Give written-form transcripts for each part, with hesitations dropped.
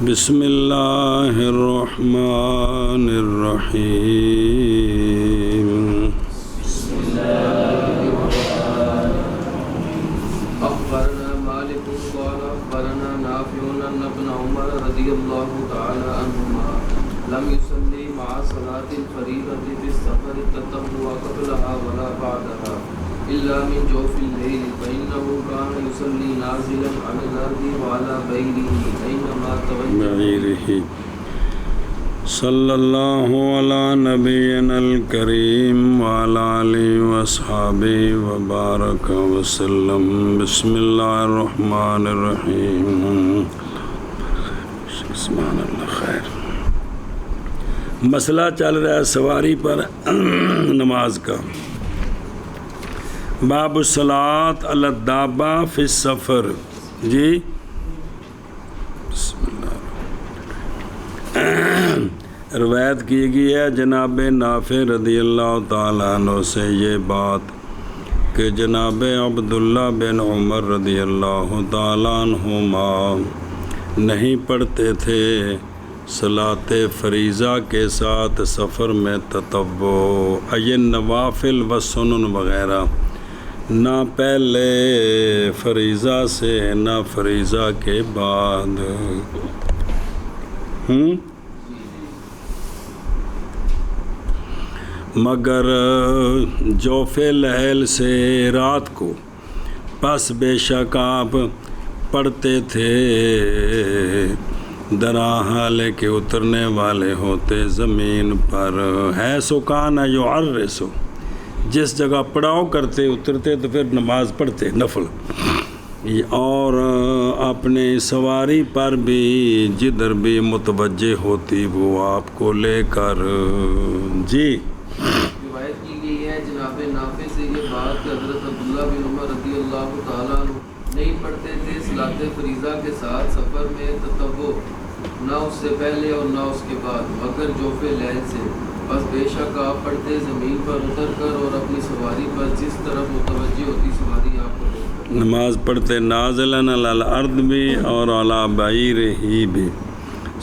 بسم اللہ الرحمن الرحیم اخبرنا مالک قال اخبرنا نافع ان ابن عمر رضی اللہ تعالی عنہما لم يصلي مع صلاة الفریضة في السفر التطوع قبلها ولا بعدها الا من جوف الليل فانه كان يصلي نازلا على الارض وعلى بيره اينما توجه. صلی اللہ علی نبینا الکریم وعلی آلہ واصحابہ وبارک وسلم. بسم اللہ الرحمن الرحیم. سبحان اللہ. خیر، مسئلہ چل رہا ہے سواری پر نماز کا. باب الصلاۃ علی الدابہ فی السفر. جی بسم اللہ. روایت کی گئی ہے جناب نافع رضی اللہ تعالیٰ عنہ سے یہ بات کہ جناب عبداللہ بن عمر رضی اللہ تعالیٰ عنہما نہیں پڑھتے تھے صلاۃ فریضہ کے ساتھ سفر میں تطوع، یہ نوافل و سنن وغیرہ، نہ پہلے فریضہ سے نہ فریضہ کے بعد. مگر جوف لیل سے رات کو پس بے شک آپ پڑھتے تھے درا حال کے اترنے والے ہوتے زمین پر. ہے سکان یعرسو، جس جگہ پڑاؤ کرتے اترتے تو پھر نماز پڑھتے نفل. اور اپنی سواری پر بھی جدھر بھی متوجہ ہوتی وہ آپ کو لے کر. جی روایت کی گئی ہے جناب نافع سے یہ بات کہ حضرت عبداللہ بن عمر رضی اللہ تعالیٰ عنہ نہیں پڑھتے تھے صلاۃ فریضہ کے ساتھ سفر میں تطوع، نہ اس سے پہلے اور نہ اس کے بعد، مگر جوف لیل سے. بس بے شک آپ پڑھتے زمین پر اتر کر اور اپنی سواری پر جس طرف متوجہ ہوتی سواری آپ کو نماز پڑھتے نازلن علی الارض بھی اور علی بعیرہ بھی.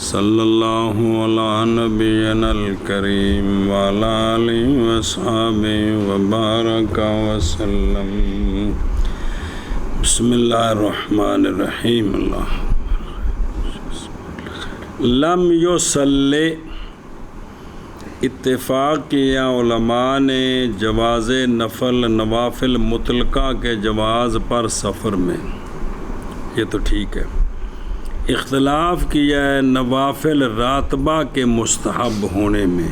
صلی اللہ علی نبینا الکریم وعلی آلہ واصحابہ وبارک وسلم. بسم اللہ الرحمن الرحیم. اللہ لم یصلی، اتفاق کیا علماء نے جواز نوافل مطلقہ کے جواز پر سفر میں. یہ تو ٹھیک ہے. اختلاف کیا ہے نوافل راتبہ کے مستحب ہونے میں،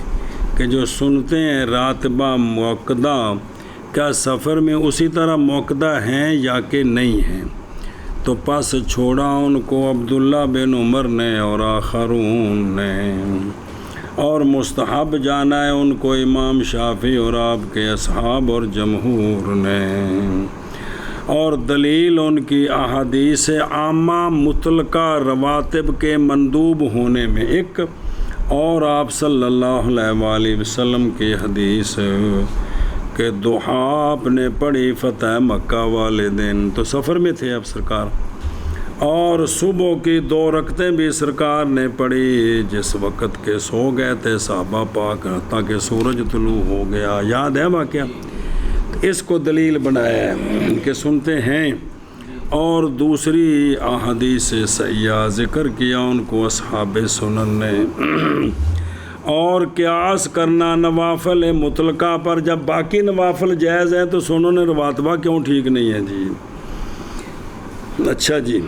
کہ جو سنتے ہیں راتبہ موقدہ کیا سفر میں اسی طرح موقدہ ہیں یا کہ نہیں ہیں. تو پس چھوڑا ان کو عبداللہ بن عمر نے اور آخرون نے، اور مستحب جانا ہے ان کو امام شافعی اور آپ کے اصحاب اور جمہور نے. اور دلیل ان کی احادیث عامہ مطلقہ رواتب کے مندوب ہونے میں ایک، اور آپ صلی اللہ علیہ وآلہ وسلم کی حدیث کہ ضحیٰ آپ نے پڑھی فتح مکہ والے دن، تو سفر میں تھے اب سرکار. اور صبح کی 2 رکعتیں بھی سرکار نے پڑھی جس وقت کے سو گئے تھے صحابہ پاک حتیٰ کہ سورج طلوع ہو گیا. یاد ہے واقعہ؟ اس کو دلیل بنایا ہے کہ سنتے ہیں. اور دوسری احادیث سیاح ذکر کیا ان کو اصحاب سنن نے. اور قیاس کرنا نوافل مطلقہ پر، جب باقی نوافل جائز ہیں تو سنن رواتبہ کیوں ٹھیک نہیں ہے جی؟ اچھا جی.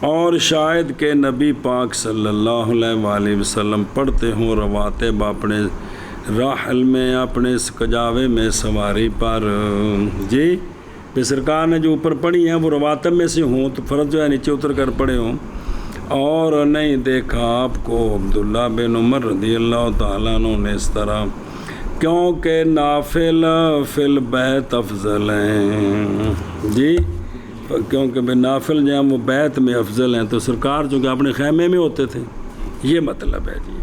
اور شاید کہ نبی پاک صلی اللہ علیہ وآلہ وسلم پڑھتے ہوں رواتب اپنے راحل میں، اپنے اس کجاوے میں سواری پر. جی پھر سرکار نے جو اوپر پڑھی ہیں وہ رواتب میں سے ہوں تو فرض جو ہے نیچے اتر کر پڑھے ہوں. اور نہیں دیکھا آپ کو عبداللہ بن عمر رضی اللہ تعالیٰ عنہ نے اس طرح، کیونکہ نافل فی البیت افضل ہیں. جی کیونکہ نافل جو ہیں وہ بیت میں افضل ہیں، تو سرکار جو کہ اپنے خیمے میں ہوتے تھے، یہ مطلب ہے جی.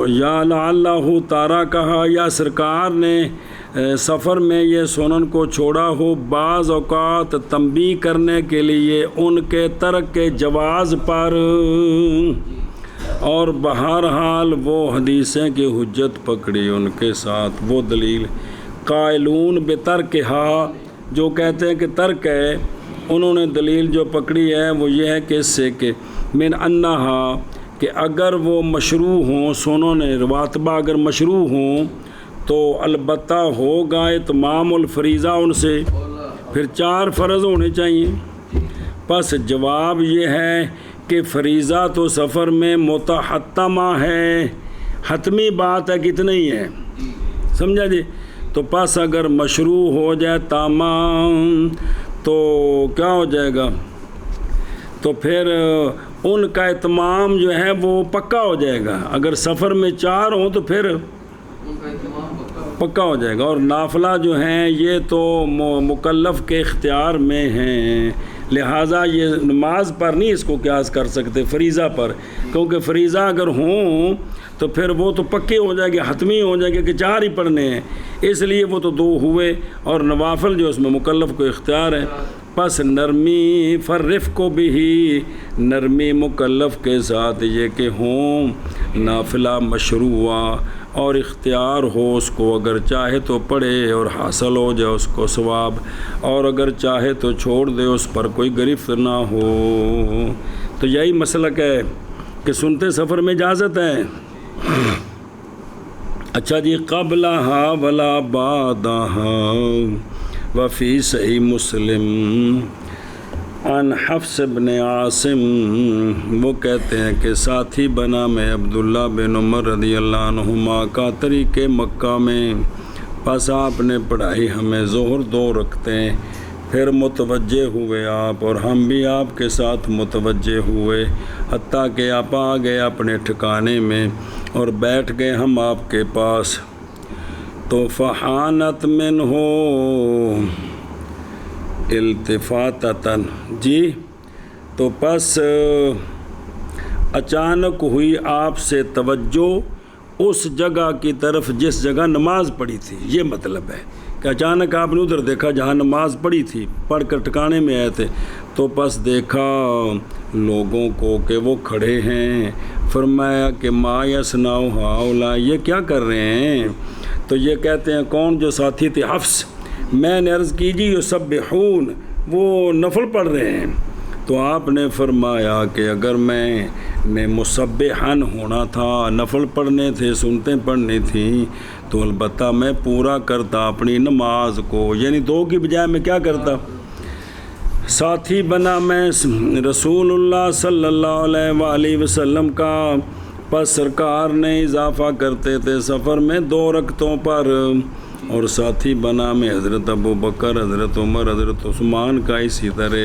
یا لعلہ تارا کہا، یا سرکار نے سفر میں یہ سنن کو چھوڑا ہو، بعض اوقات تنبیہ کرنے کے لیے ان کے ترک کے جواز پر، اور بہرحال وہ حدیثیں کی حجت پکڑی ان کے ساتھ وہ دلیل۔ قائلون بترکہا، جو کہتے ہیں کہ ترک ہے، انہوں نے دلیل جو پکڑی ہے وہ یہ ہے کہ اس سے کہ من انہا، کہ اگر وہ مشروع ہوں، سنن رواتبہ اگر مشروع ہوں تو البتہ ہوگا اتمام الفریضہ ان سے، پھر 4 فرض ہونے چاہیے۔ پس جواب یہ ہے کہ فریضہ تو سفر میں متحتمہ ہے، حتمی بات ہے، کتنا ہی ہے، سمجھا جی؟ تو پس اگر مشروع ہو جائے تمام تو کیا ہو جائے گا؟ تو پھر ان کا اتمام جو ہے وہ پکا ہو جائے گا۔ اگر سفر میں 4 ہوں تو پھر پکا ہو جائے گا۔ اور نافلہ جو ہیں یہ تو مکلف کے اختیار میں ہیں، لہٰذا یہ نماز پر نہیں اس کو قیاس کر سکتے، فریضہ پر، کیونکہ فریضہ اگر ہوں تو پھر وہ تو پکے ہو جائے گے، حتمی ہو جائے گے کہ 4 ہی پڑھنے ہیں، اس لیے وہ تو 2 ہوئے، اور نوافل جو اس میں مکلف کو اختیار ہے۔ پس نرمی فرف کو بھی، نرمی مکلف کے ساتھ یہ کہ ہوں نافلہ مشروعہ اور اختیار ہو اس کو، اگر چاہے تو پڑھے اور حاصل ہو جائے اس کو ثواب، اور اگر چاہے تو چھوڑ دے، اس پر کوئی گرفت نہ ہو۔ تو یہی مسلک ہے کہ سنتے سفر میں اجازت ہے۔ اچھا جی، قبلہا ولا بعدہا وفی صحیح مسلم عن حفص بن عاصم، وہ کہتے ہیں کہ ساتھی بنا میں عبداللہ بن عمر رضی اللہ عنہما کا طریق مکہ میں، پس آپ نے پڑھائی ہمیں ظہر 2 رکعتیں، پھر متوجہ ہوئے آپ اور ہم بھی آپ کے ساتھ متوجہ ہوئے، حتیٰ کہ آپ آ گئے اپنے ٹھکانے میں اور بیٹھ گئے ہم آپ کے پاس، تو فحانت منہ التفاتتاً، جی تو پس اچانک ہوئی آپ سے توجہ اس جگہ کی طرف جس جگہ نماز پڑھی تھی، یہ مطلب ہے کہ اچانک آپ نے ادھر دیکھا جہاں نماز پڑھی تھی، پڑھ کر ٹھکانے میں آئے تھے، تو پس دیکھا لوگوں کو کہ وہ کھڑے ہیں، فرمایا کہ ما یصنع ہؤلاء، یہ کیا کر رہے ہیں؟ تو یہ کہتے ہیں کون؟ جو ساتھی تھے حفص، میں نے عرض کی جی یسبحون، وہ نفل پڑھ رہے ہیں۔ تو آپ نے فرمایا کہ اگر میں نے مسبحن ہونا تھا، نفل پڑھنے تھے، سنتیں پڑھنی تھیں، تو البتہ میں پورا کرتا اپنی نماز کو، یعنی 2 کی بجائے میں کیا کرتا؟ ساتھی بنا میں رسول اللہ صلی اللہ علیہ وآلہ وسلم کا، پس سرکار نے اضافہ کرتے تھے سفر میں 2 رکعتوں پر، اور ساتھی بنا میں حضرت ابو بکر، حضرت عمر، حضرت عثمان کا اسی طرح۔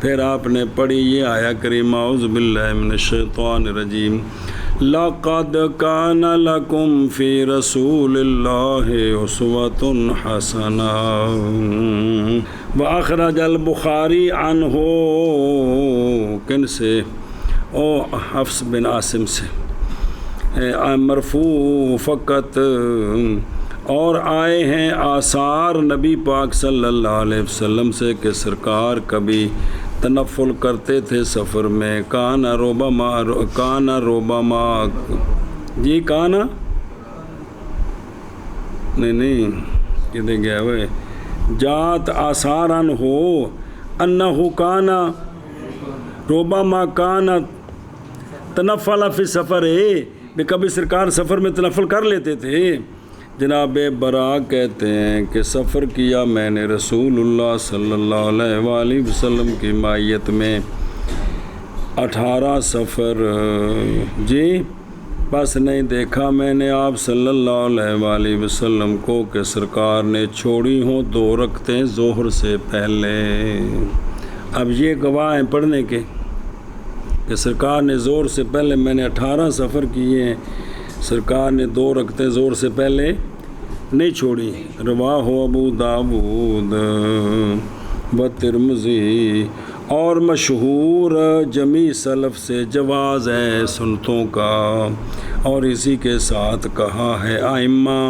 پھر آپ نے پڑھی یہ آیا کریمہ، اعوذ باللہ من الشیطان الرجیم، لَقَدْ كَانَ لَكُمْ فِي رَسُولِ اللَّهِ أُسْوَةٌ حَسَنَةٌ وَأَخْرَجَ البخاری عنہ، کن سے؟ حفص بن عاصم سے، مرفوع فقط، اور آئے ہیں آثار نبی پاک صلی اللہ علیہ وسلم سے کہ سرکار کبھی تنفل کرتے تھے سفر میں، کانا روبما، جی کانا نہیں کدھر گیا ہوئے، جات آثارن ہو انہو کانا روبما کانا تنفل فی سفر، ہے کبھی سرکار سفر میں تنفل کر لیتے تھے۔ جناب برا کہتے ہیں کہ سفر کیا میں نے رسول اللہ صلی اللہ علیہ وآلہ وسلم کی معیت میں 18 سفر، جی بس نہیں دیکھا میں نے آپ صلی اللہ علیہ وآلہ وسلم کو کہ سرکار نے چھوڑی ہوں 2 رکعتیں ظہر سے پہلے۔ اب یہ گواہ ہیں پڑھنے کے کہ سرکار نے ظہر سے پہلے، میں نے 18 سفر کیے ہیں، سرکار نے 2 رکعتیں ظہر سے پہلے نہیں چھوڑی۔ رواہ ابو داود و ترمذی، اور مشہور جمیع سلف سے جواز ہے سنتوں کا، اور اسی کے ساتھ کہا ہے ائمہ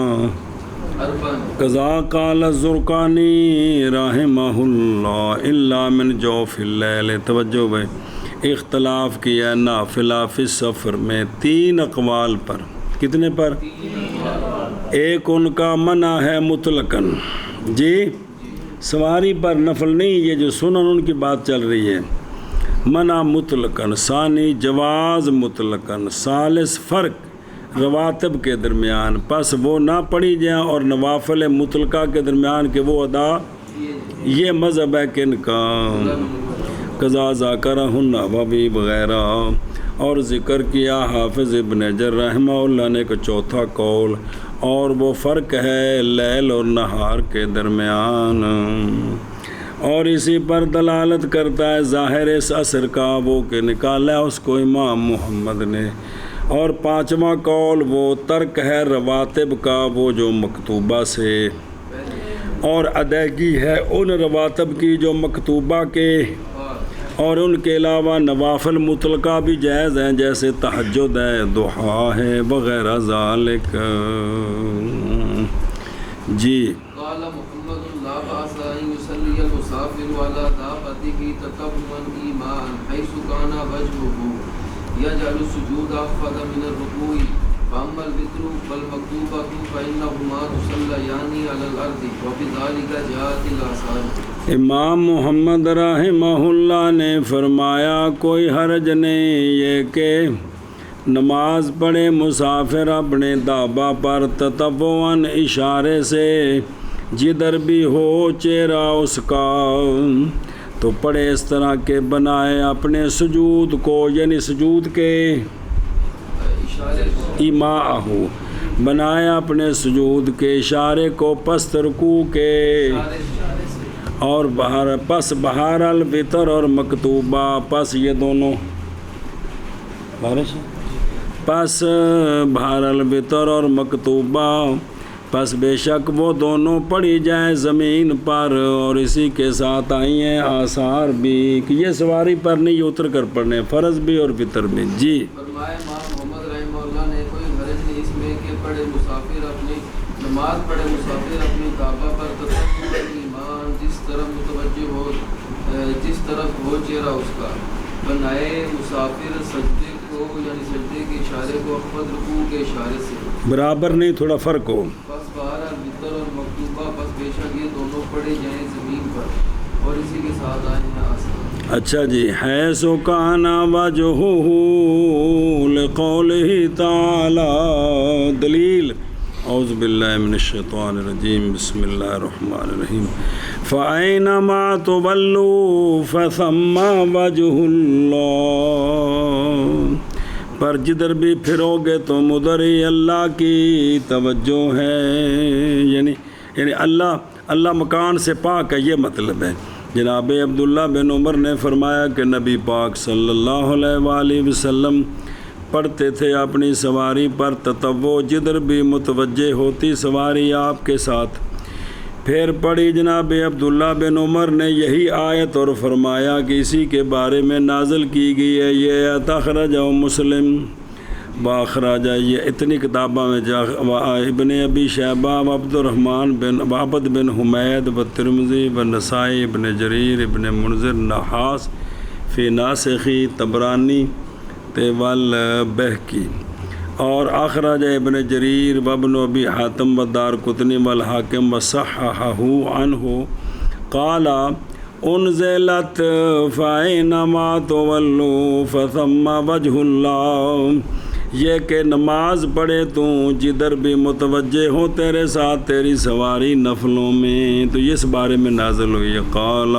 قضا قال الزرقانی رحمہ اللہ الا من جوف اللیل. توجہ بھائی، اختلاف کیا نافلہ فی السفر میں 3 اقوال پر. کتنے پر؟ ایک ان کا منع ہے مطلقاً، جی سواری پر نفل نہیں، یہ جو سنن ان کی بات چل رہی ہے، منع مطلقاً. ثانی جواز مطلقاً. ثالث فرق رواتب کے درمیان، پس وہ نہ پڑھی جائیں، اور نوافل مطلقہ کے درمیان کہ وہ ادا. یہ مذہب ہے کن کا؟ قضا ذاکرہ النووی وغیرہ. اور ذکر کیا حافظ ابن حجر رحمہ اللہ نے کہ چوتھا قول، اور وہ فرق ہے لیل اور نہار کے درمیان، اور اسی پر دلالت کرتا ہے ظاہر اس اثر کا وہ کہ نکالا اس کو امام محمد نے. اور 5واں قول وہ ترک ہے رواتب کا، وہ جو مکتوبہ سے، اور ادائیگی ہے ان رواتب کی جو مکتوبہ کے، اور ان کے علاوہ نوافل مطلقہ بھی جائز ہیں، جیسے تہجد ہے، ضحیٰ ہے وغیرہ ذالک. جی قال محمد لا بأس أن يصلي المسافر على دابته تطوعا إيماء حيث كان وجهه يجعل السجود أخفض من الركوع. فأما الوتر والمكتوبة فإنهما تصليان على الأرض وبذلك جاءت الآثار. امام محمد رحمہ اللہ نے فرمایا کوئی حرج نہیں یہ کہ نماز پڑھے مسافر اپنے دابہ پر تطوعاً اشارے سے، جدھر بھی ہو چہرہ اس کا، تو پڑھے اس طرح کے بنائے اپنے سجود کو، یعنی سجود کے ایماء ہو، بنائے اپنے سجود کے اشارے کو پست رکوع کے، اور پس بہار الوتر اور مکتوبہ، پس یہ دونوں بارش، پس بہار الوتر اور مکتوبہ، پس بے شک وہ دونوں پڑھی جائیں زمین پر. اور اسی کے ساتھ آئی ہیں آثار بھی کہ یہ سواری پر نہیں اتر کر پڑھنے، فرض بھی اور وتر بھی. جی فرمائے امام محمد رحمہ اللہ نے کوئی حرج نہیں اس میں کہ پڑھے مسافر اپنی نماز پڑھے مسافر اپنی کعبہ پر تطوع ایمان، جس طرف متوجہ ہو، جس طرف ہو چہرہ اس کا، بنائے مسافر سجدے کو، یعنی سجدے کے اشارے کو اخفض رکوع کے اشارے سے، برابر نہیں، تھوڑا فرق ہو. پس بہر الوتر اور مکتوبہ، پس بے شک یہ دونوں پڑھے جائیں زمین پر، اور اسی کے ساتھ آئے ہیں آسان. اچھا جی، حیث کان وجہہ لقولہ تعالی. دلیل اعوذ باللہ من الشیطان الرجیم بسم اللہ الرحمن الرحیم. فَأَيْنَمَا تُوَلُّوا فَثَمَّ وَجْهُ اللَّهِ. پر جدھر بھی پھرو گے تو ادھر ہی اللہ کی توجہ ہے، یعنی اللہ مکان سے پاک ہے، یہ مطلب ہے. جناب عبداللہ بن عمر نے فرمایا کہ نبی پاک صلی اللہ علیہ وآلہ وسلم پڑھتے تھے اپنی سواری پر تطوع، جدھر بھی متوجہ ہوتی سواری آپ کے ساتھ. پھر پڑھی جناب عبداللہ بن عمر نے یہی آیت اور فرمایا کہ اسی کے بارے میں نازل کی گئی ہے یہ تخرج مسلم باخراج. یہ اتنی کتابوں میں ابن ابی شیبہ و عبد الرحمن بن عبد بن حمید و ترمذی و نسائی، ابن جریر، ابن منذر، نحاس فی ناسخی، طبرانی تیول بہکی، اور اخرج ابن جریر و ابن ابی حاتم و دارقطنی والحاکم و صححہ عنہ قال انزلت فَأَيْنَمَا تُوَلُّوا فَثَمَّ وَجْهُ اللَّهِ. یہ کہ نماز پڑھے تو جدھر بھی متوجہ ہو تیرے ساتھ تیری سواری نفلوں میں، تو اس بارے میں نازل ہوئی ہے. قال،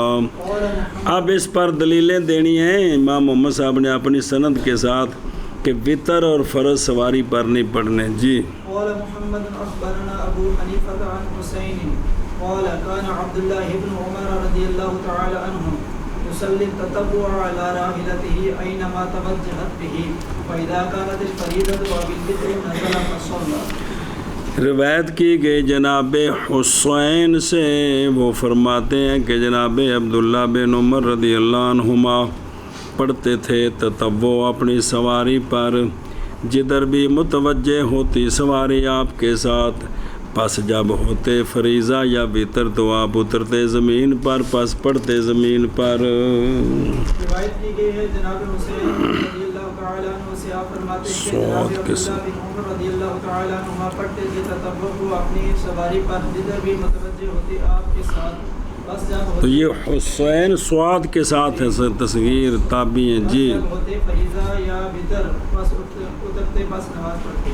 اب اس پر دلیلیں دینی ہیں امام محمد صاحب نے اپنی سند کے ساتھ کہ وطر اور فرض سواری پر نہیں پڑھنے. جی قال محمد اخبرنا ابو حنیفہ عن حسین قال كان عبد الله بن عمر رضی اللہ تعالی عنہ يصلي التطوع على راحلته اينما توجهت به فاذا كانت الفريضة وبالوتر نزل فصلى. روایت کی گئی جناب حسین سے، وہ فرماتے ہیں کہ جناب عبداللہ بن عمر رضی اللہ عنہما پڑھتے تھے تطوع اپنی سواری پر، جدھر بھی متوجہ ہوتی سواری آپ کے ساتھ، پس جب ہوتے فریضہ یا وطر تو آپ اترتے زمین پر، پس پڑھتے زمین پر۔ روایت کی گئی ہے جناب حسین رضی اللہ تعالیٰ عنہ سے، آپ فرماتے ہیں کہ جناب عبداللہ بن عمر رضی اللہ تعالیٰ عنہ پڑھتے تھے تتبع کو اپنی سواری پر، جدھر بھی متوجہ ہوتے آپ کے ساتھ، بس جب تو یہ حسین سواد کے ساتھ ہے تصغیر تابعی ہیں جی۔ جب ہوتے فریضہ یا وطر بس اترتے، بس نماز پڑھتے،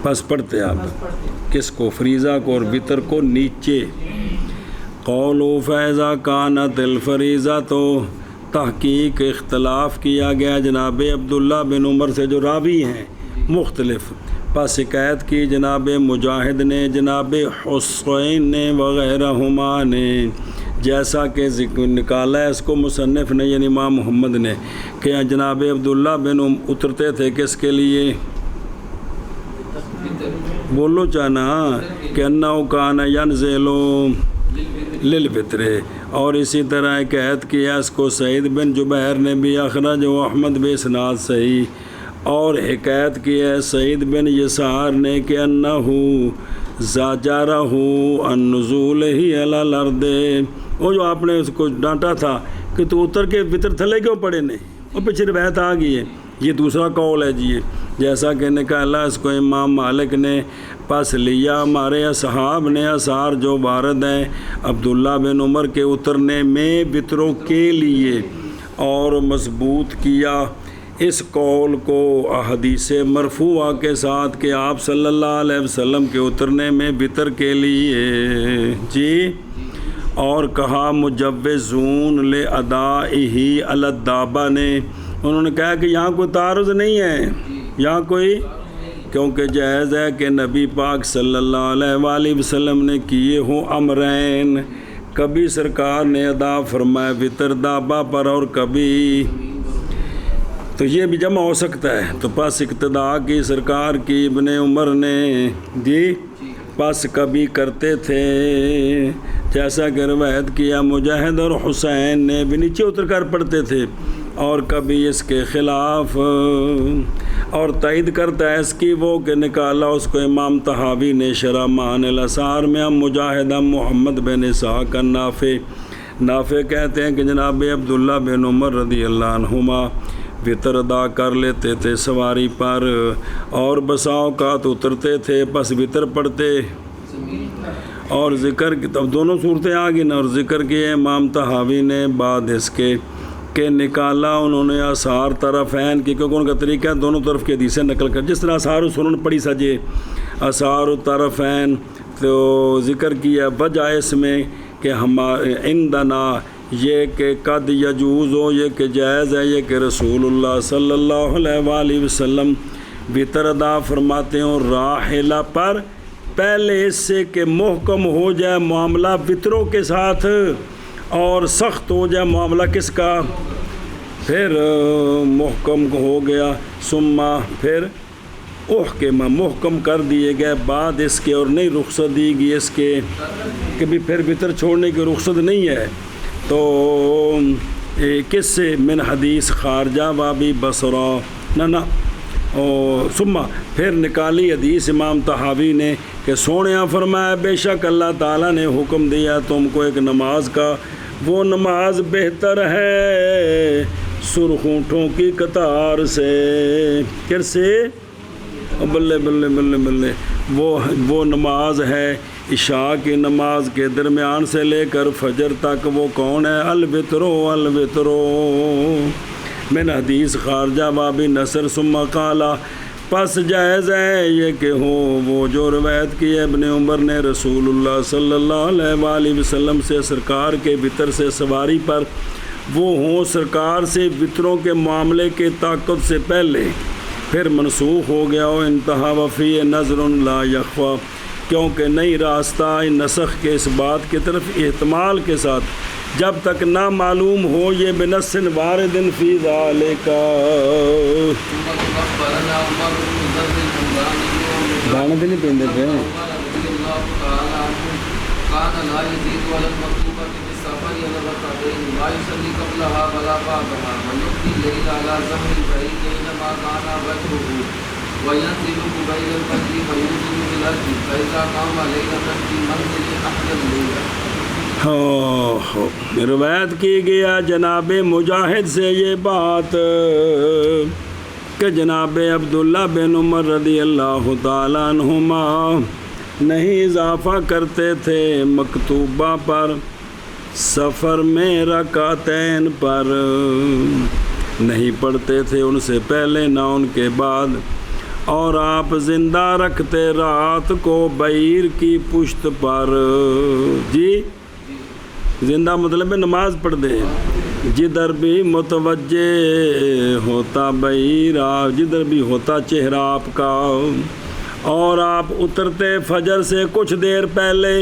بس پڑھتے آپ بس پڑھتے۔ کس کو؟ فریضہ کو اور وطر کو نیچے۔ قولو فیضا کانت الفریضہ، تو تحقیق اختلاف کیا گیا جناب عبداللہ بن عمر سے جو راوی ہیں مختلف، پس شکایت کی جناب مجاہد نے، جناب حسین نے، وغیرہما نے، جیسا کہ ذکر نکالا ہے اس کو مصنف نے یعنی امام محمد نے کہ جناب عبداللہ بن عمر اترتے تھے کس کے لیے؟ بولو چانا کہ انہو کان ینزل للفطر، اور اسی طرح ایک عہد کیا اس کو سعید بن جبیر نے بھی، اخرج و احمد باسناد صحیح، اور حکایت کی ہے سعید بن یسار نے کہ انہو زاجرہ ان نزول ہی علی الارض، وہ جو آپ نے اس کو ڈانٹا تھا کہ تو اتر کے وطر تھلے کیوں پڑے نہیں، وہ پیچھے روایت آ گئی ہے، یہ دوسرا قول ہے جی، جیسا کہ نکالا اس کو امام مالک نے، پس لیا ہمارے اصحاب نے اثار جو وارد ہیں عبداللہ بن عمر کے اترنے میں وطروں کے لیے، اور مضبوط کیا اس قول کو احادیث مرفوعہ کے ساتھ کہ آپ صلی اللہ علیہ وسلم کے اترنے میں وطر کے لیے جی، اور کہا مجوزون لادائہ علی الدابہ نے، انہوں نے کہا کہ یہاں کوئی تعارض نہیں ہے، یہاں کوئی، کیونکہ جائز ہے کہ نبی پاک صلی اللہ علیہ وآلہ وسلم نے کیے ہوں امرین، کبھی سرکار نے ادا فرمایا وطر دابہ پر اور کبھی، تو یہ بھی جمع ہو سکتا ہے، تو پس اقتداء کی سرکار کی ابن عمر نے جی، پس کبھی کرتے تھے جیسا کہ روایت کیا مجاہد اور حسین نے بھی نیچے اتر کر پڑھتے تھے، اور کبھی اس کے خلاف، اور تائید کرتا ہے اس کی وہ کہ نکالا اس کو امام طحاوی نے شرح معانی الاثار میں، ہم مجاہد ہم محمد بن اسحاق نافع کہتے ہیں کہ جناب عبداللہ بن عمر رضی اللہ عنہما وطر ادا کر لیتے تھے سواری پر، اور بسا اوقات اترتے تھے پس وطر پڑھتے، اور ذکر کی تب دونوں صورتیں آ گئی نا، اور ذکر کیے امام طحاوی نے بعد اس کے کہ نکالا انہوں نے آثار طرفین کی، کیونکہ ان کا طریقہ ہے دونوں طرف کی حدیثیں نقل کر، جس طرح آثار سنن پڑھی سجے آثار طرفین، تو ذکر کیا وجہ اس میں کہ ہمارے عندنا یہ کہ قد یجوز ہو، یہ کہ جائز ہے، یہ کہ رسول اللہ صلی اللہ علیہ وآلہ وسلم وطر ادا فرماتے ہیں راحلہ پر، پہلے اس سے کہ محکم ہو جائے معاملہ وطروں کے ساتھ اور سخت ہو جائے معاملہ کس کا، پھر محکم ہو گیا، ثم پھر محکم کر دیے گئے بعد اس کے، اور نہیں رخصت دی گئی اس کے کہ بھی پھر وطر چھوڑنے کی رخصت نہیں ہے، تو کس سے من حدیث خارجہ بابی بصرہ نہ ثم پھر نکالی حدیث امام طحاوی نے کہ سونیا فرمایا بے شک اللہ تعالیٰ نے حکم دیا تم کو ایک نماز کا، وہ نماز بہتر ہے سرخ اونٹوں کی قطار سے، کس سے، بلے بلے بلے بلے، وہ نماز ہے عشاء کی نماز کے درمیان سے لے کر فجر تک، وہ کون ہے، الوترو من حدیث خارجہ بابی نصر ثم قالا، پس جائز ہے یہ کہ ہو وہ جو روایت کی ہے ابن عمر نے رسول اللہ صلی اللہ علیہ وآلہ وسلم سے سرکار کے وطر سے سواری پر، وہ ہوں سرکار سے وطروں کے معاملے کے طاقت سے پہلے، پھر منسوخ ہو گیا ہو، انتہا وفی نظر لا یخفا، کیونکہ نہیں راستہ نسخ کے اس بات کی طرف احتمال کے ساتھ جب تک نہ معلوم ہو یہ بنص وارد فی ذالک، گانا بھی نہیں پیندے پہ وينزل قبيل الفجر فينزل بالأرض فإذا قام ليلة في منزل أحد الليلة. روایت کی گیا جناب مجاہد سے یہ بات کہ جناب عبداللہ بن عمر رضی اللہ تعالیٰ عنہما نہیں اضافہ کرتے تھے مکتوبہ پر، سفر میں رکعتین پر، نہیں پڑھتے تھے ان سے پہلے نہ ان کے بعد، اور آپ زندہ رکھتے رات کو بعیر کی پشت پر. جی زندہ مطلب ہے نماز پڑھ دے، جدھر بھی متوجہ ہوتا بعیر، جدھر بھی ہوتا چہرہ آپ کا، اور آپ اترتے فجر سے کچھ دیر پہلے،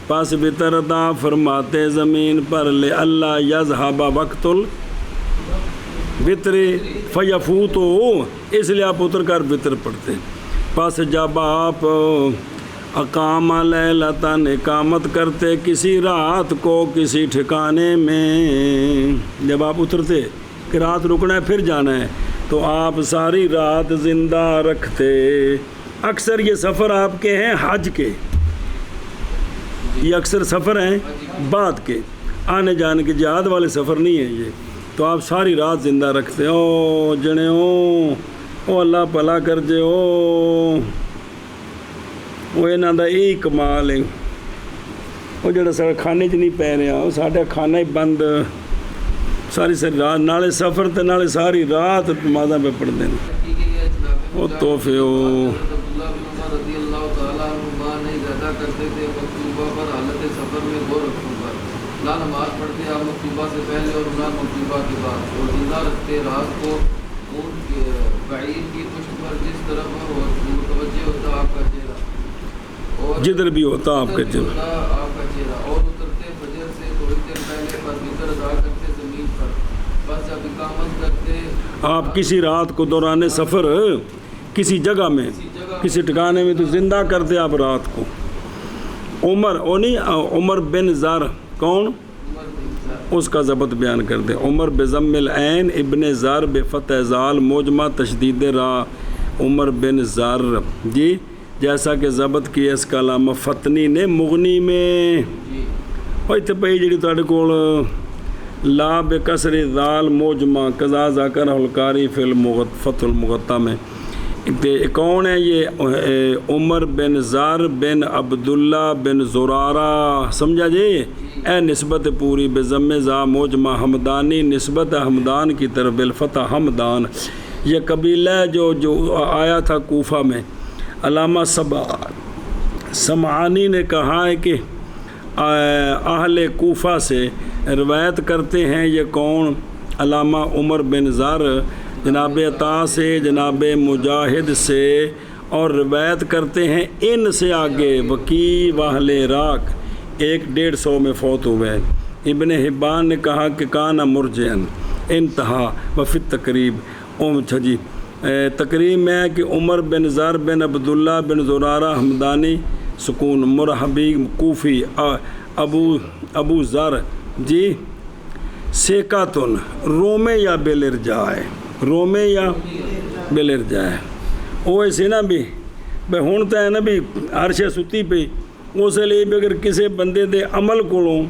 پس وطر ادا فرماتے زمین پر، لے اللہ یذہب وقت الوطر فیفوت، اس لیے آپ اتر کر وطر پڑھتے. پس جب آپ اقام لیلتاً اقامت کرتے کسی رات کو کسی ٹھکانے میں، جب آپ اترتے کہ رات رکنا ہے پھر جانا ہے، تو آپ ساری رات زندہ رکھتے. اکثر یہ سفر آپ کے ہیں حج کے، یہ اکثر سفر ہیں بعد کے، آنے جانے کے جہاد والے سفر نہیں ہیں یہ. تو آپ ساری رات زندہ رکھتے. او جنے او اللہ بھلا کر جے، وہ انہاں دا یہی کمال ہے. وہ جڑا سارا کھانے چ نہیں پی رہا، وہ ساڈا کھانا ہی بند، ساری رات نالے سفر تے نالے ساری رات نمازاں پہ پڑھتے ہیں. وہ تحفے رضی اللہ تعالیٰ عنہ نہیں زیادہ کرتے تھے مکتوبہ پر حالت سفر میں دو رکعتوں پر، نہ نماز پڑھتے آپ مکتوبہ سے پہلے اور نہ مکتوبہ کے بعد، اور زندہ رکھتے رات کو اونٹ بعیر کی پشت پر جس طرف متوجہ ہوتا آپ کا چہرہ، اور جدھر بھی ہوتا آپ کا چہرہ، اور اترتے فجر سے تھوڑی دیر پہلے پر وطر ادا کرتے زمین پر. بس جب اقامت کرتے آپ کسی رات کو دوران سفر کسی جگہ میں کسی ٹھکانے میں تو زندہ کرتے آپ رات کو. عمر عمر بن زر کون؟ اس کا ضبط بیان کرتے. عمر بضم العین ابن زر بفتح زال موجمہ تشدید را، عمر بن زر جی، جیسا کہ ضبط کیا اس کا علامہ فتنی نے مغنی میں. اور اتنے پہ جی تھوڑے کول لا بکسر ذال موجمہ قضا ذکر القاری فی فتح المغطا میں. کون ہے یہ؟ عمر بن زر بن عبداللہ بن زرارہ، سمجھا جی؟ اے نسبت پوری بضم ذا موجمہ حمدانی، نسبت حمدان کی طرف بالفتح حمدان. یہ قبیلہ جو آیا تھا کوفہ میں. علامہ سمعانی نے کہا ہے کہ اہل کوفہ سے روایت کرتے ہیں. یہ کون؟ علامہ عمر بن زر جناب عطا سے، جناب مجاہد سے، اور روایت کرتے ہیں ان سے آگے وکیع واہل عراق 150 میں فوت ہوئے. ابن حبان نے کہا کہ کانا مرجعن انتہا وفی تقریب. جی تقریب میں ہے کہ عمر بن زر بن عبداللہ بن زرارہ حمدانی سکون مرحبی کوفی ابو زر جی سیکاتن رومے یا بیلرجائے، رومے یا بیلرجائے. وہ ایسے نا بھی ہوں تو ہے نا بھی عرش ستی پہ، اس لیے بھی اگر کسی بندے دے عمل کولوں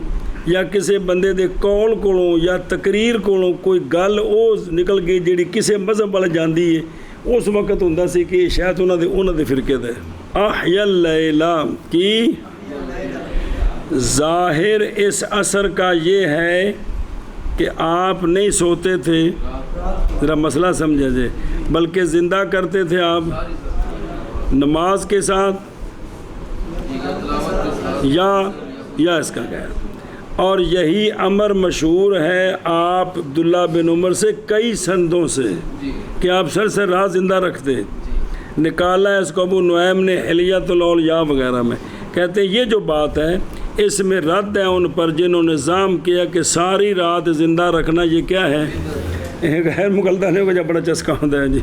یا کسی بندے دے قول کولوں یا تقریر کولوں کوئی گل وہ نکل گئی جیڑی کسی مذہب والے جاندی ہے، اس وقت ہوندا سی کہ شاید انہاں دے فرقے دے. احیا اللیلہ کی ظاہر اس اثر کا یہ ہے کہ آپ نہیں سوتے تھے، ذرا مسئلہ سمجھا جائے، بلکہ زندہ کرتے تھے آپ نماز کے ساتھ یا اس کا غیر. اور یہی امر مشہور ہے آپ عبداللہ بن عمر سے کئی سندوں سے کہ آپ سر رات زندہ رکھتے. نکالا ہے اس کو ابو نعیم نے حلیۃ الاولیاء وغیرہ میں. کہتے ہیں یہ جو بات ہے اس میں رد ہے ان پر جنہوں نے نظام کیا کہ ساری رات زندہ رکھنا یہ کیا ہے، غیر مغلطانیوں کا جب بڑا چسکا ہوتا ہے جی.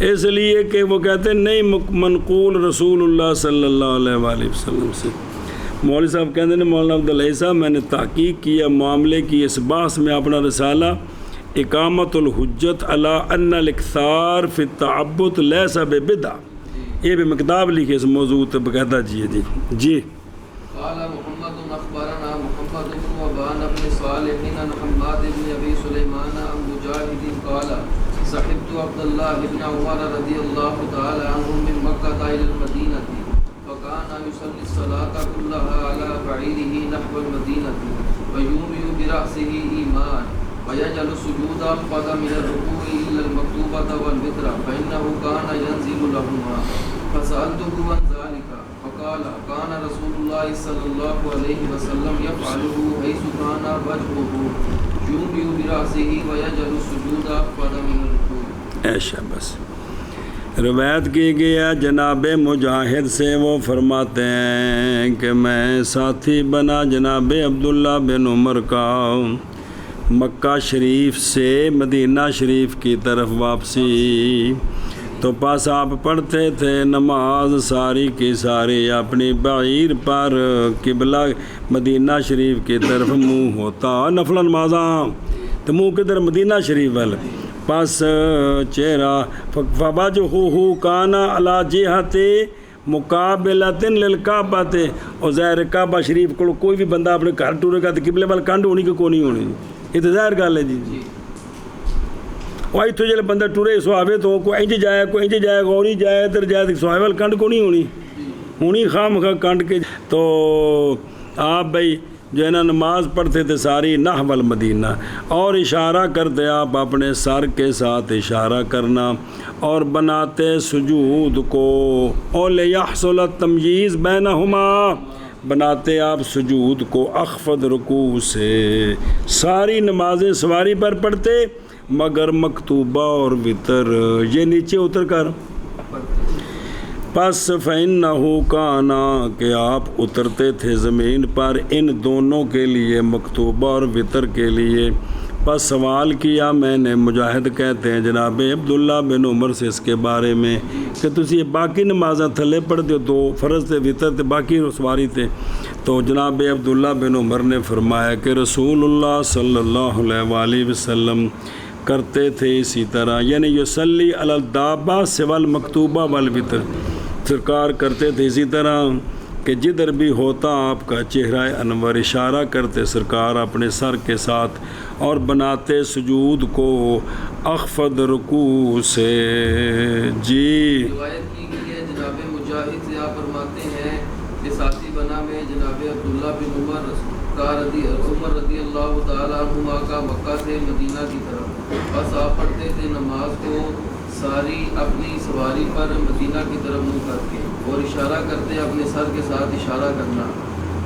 اس لیے کہ وہ کہتے ہیں نہیں منقول رسول اللہ صلی اللہ علیہ وآلہ وسلم سے. مولوی صاحب کہتے ہیں مولانا عبداللہ صاحب میں نے تحقیق کیا معاملے کی اس بحث میں اپنا رسالہ اقامت الحجت علی ان الاکثار فی التعبد لیس ببدع، یہ بھی مکتاب لکھے اس موضوع پہ باقاعدہ جی قال محمد اخبرنا محمد بن وبان بن صالح عن حماد بن ابي سليمان عن مجاهد قال صحبت عبد الله بن عمر رضي الله تعالى عنهم من مكة الى المدينة فكان يصلي الصلاة كلها على بعيره نحو المدينة ويومئ برأسه إيمان ويجعل السجود أخفض من الركوع إلا المكتوبة والوتر فإنه كان ينزل لهما فسألته عن ذلك فقال كان رسول الله صلى الله عليه وسلم يفعله حيث كان وجهه يومئ برأسه ويجعل السجود أخفض من الركوع۔ ایشا بس روایت کی گیا جناب مجاہد سے، وہ فرماتے ہیں کہ میں ساتھی بنا جناب عبداللہ بن عمر کا مکہ شریف سے مدینہ شریف کی طرف واپسی، تو پاس آپ پڑھتے تھے نماز ساری کی ساری اپنی بعیر پر، قبلہ مدینہ شریف کی طرف منہ ہوتا، نفل نمازاں تو منہ کدھر مدینہ شریف وال، پس چہرہ فوجہہ کان علی جہت مقابلۃ للکعبہ، اور ظاہر کعبہ شریف کو کوئی بھی بندہ اپنے گھر ٹورے گا تو قبلے وال کنڈ ہونی کہ کونی ہونی، یہ تو ظاہر گل ہے جی۔ وہ اتوں جلے بندہ ٹورے سہاوے تو کوئی انج جائے کوئی انج جائے گا نہیں جائے ادھر جائے سہاوے وال کنڈ کو نہیں ہونی خواہ مخواہ کنڈ کے، تو آپ بھائی جو ہے نا نماز پڑھتے تھے ساری نحو المدینہ، اور اشارہ کرتے آپ اپنے سر کے ساتھ اشارہ کرنا، اور بناتے سجود کو، اور لیحصل التمییز بینہما، بناتے آپ سجود کو اخفض رکوع سے، ساری نمازیں سواری پر پڑھتے مگر مکتوبہ اور وتر یہ نیچے اتر کر، پس فَإِنَّهُ كَانَ کہ آپ اترتے تھے زمین پر ان دونوں کے لیے، مکتوبہ اور وتر کے لیے۔ پس سوال کیا میں نے، مجاہد کہتے ہیں جناب عبداللہ بن عمر سے اس کے بارے میں کہ تسی یہ باقی نمازاں تھلے پڑھتے ہو، دو فرض تھے وتر تھے باقی سواری تھے، تو جناب عبداللہ بن عمر نے فرمایا کہ رسول اللہ صلی اللہ علیہ وآلہ وسلم کرتے تھے اسی طرح، یعنی یصلی علی الدابہ سوى المکتوبہ والوتر، سرکار کرتے تھے اسی طرح کہ جدھر بھی ہوتا آپ کا چہرہ انور، اشارہ کرتے سرکار اپنے سر کے ساتھ، اور بناتے سجود کو اخفض رکوع سے۔ جی روایت کی گئی ہے جناب مجاہد سے، آپ فرماتے ہیں کہ ساتھی بنا میں جناب عبداللہ بن عمر رضی اللہ تعالیٰ عنہما کا مکہ سے مدینہ کی طرف، بس آپ پڑھتے تھے نماز کو ساری اپنی سواری پر مدینہ کی طرف منہ کر کے، اور اشارہ کرتے اپنے سر کے ساتھ اشارہ کرنا،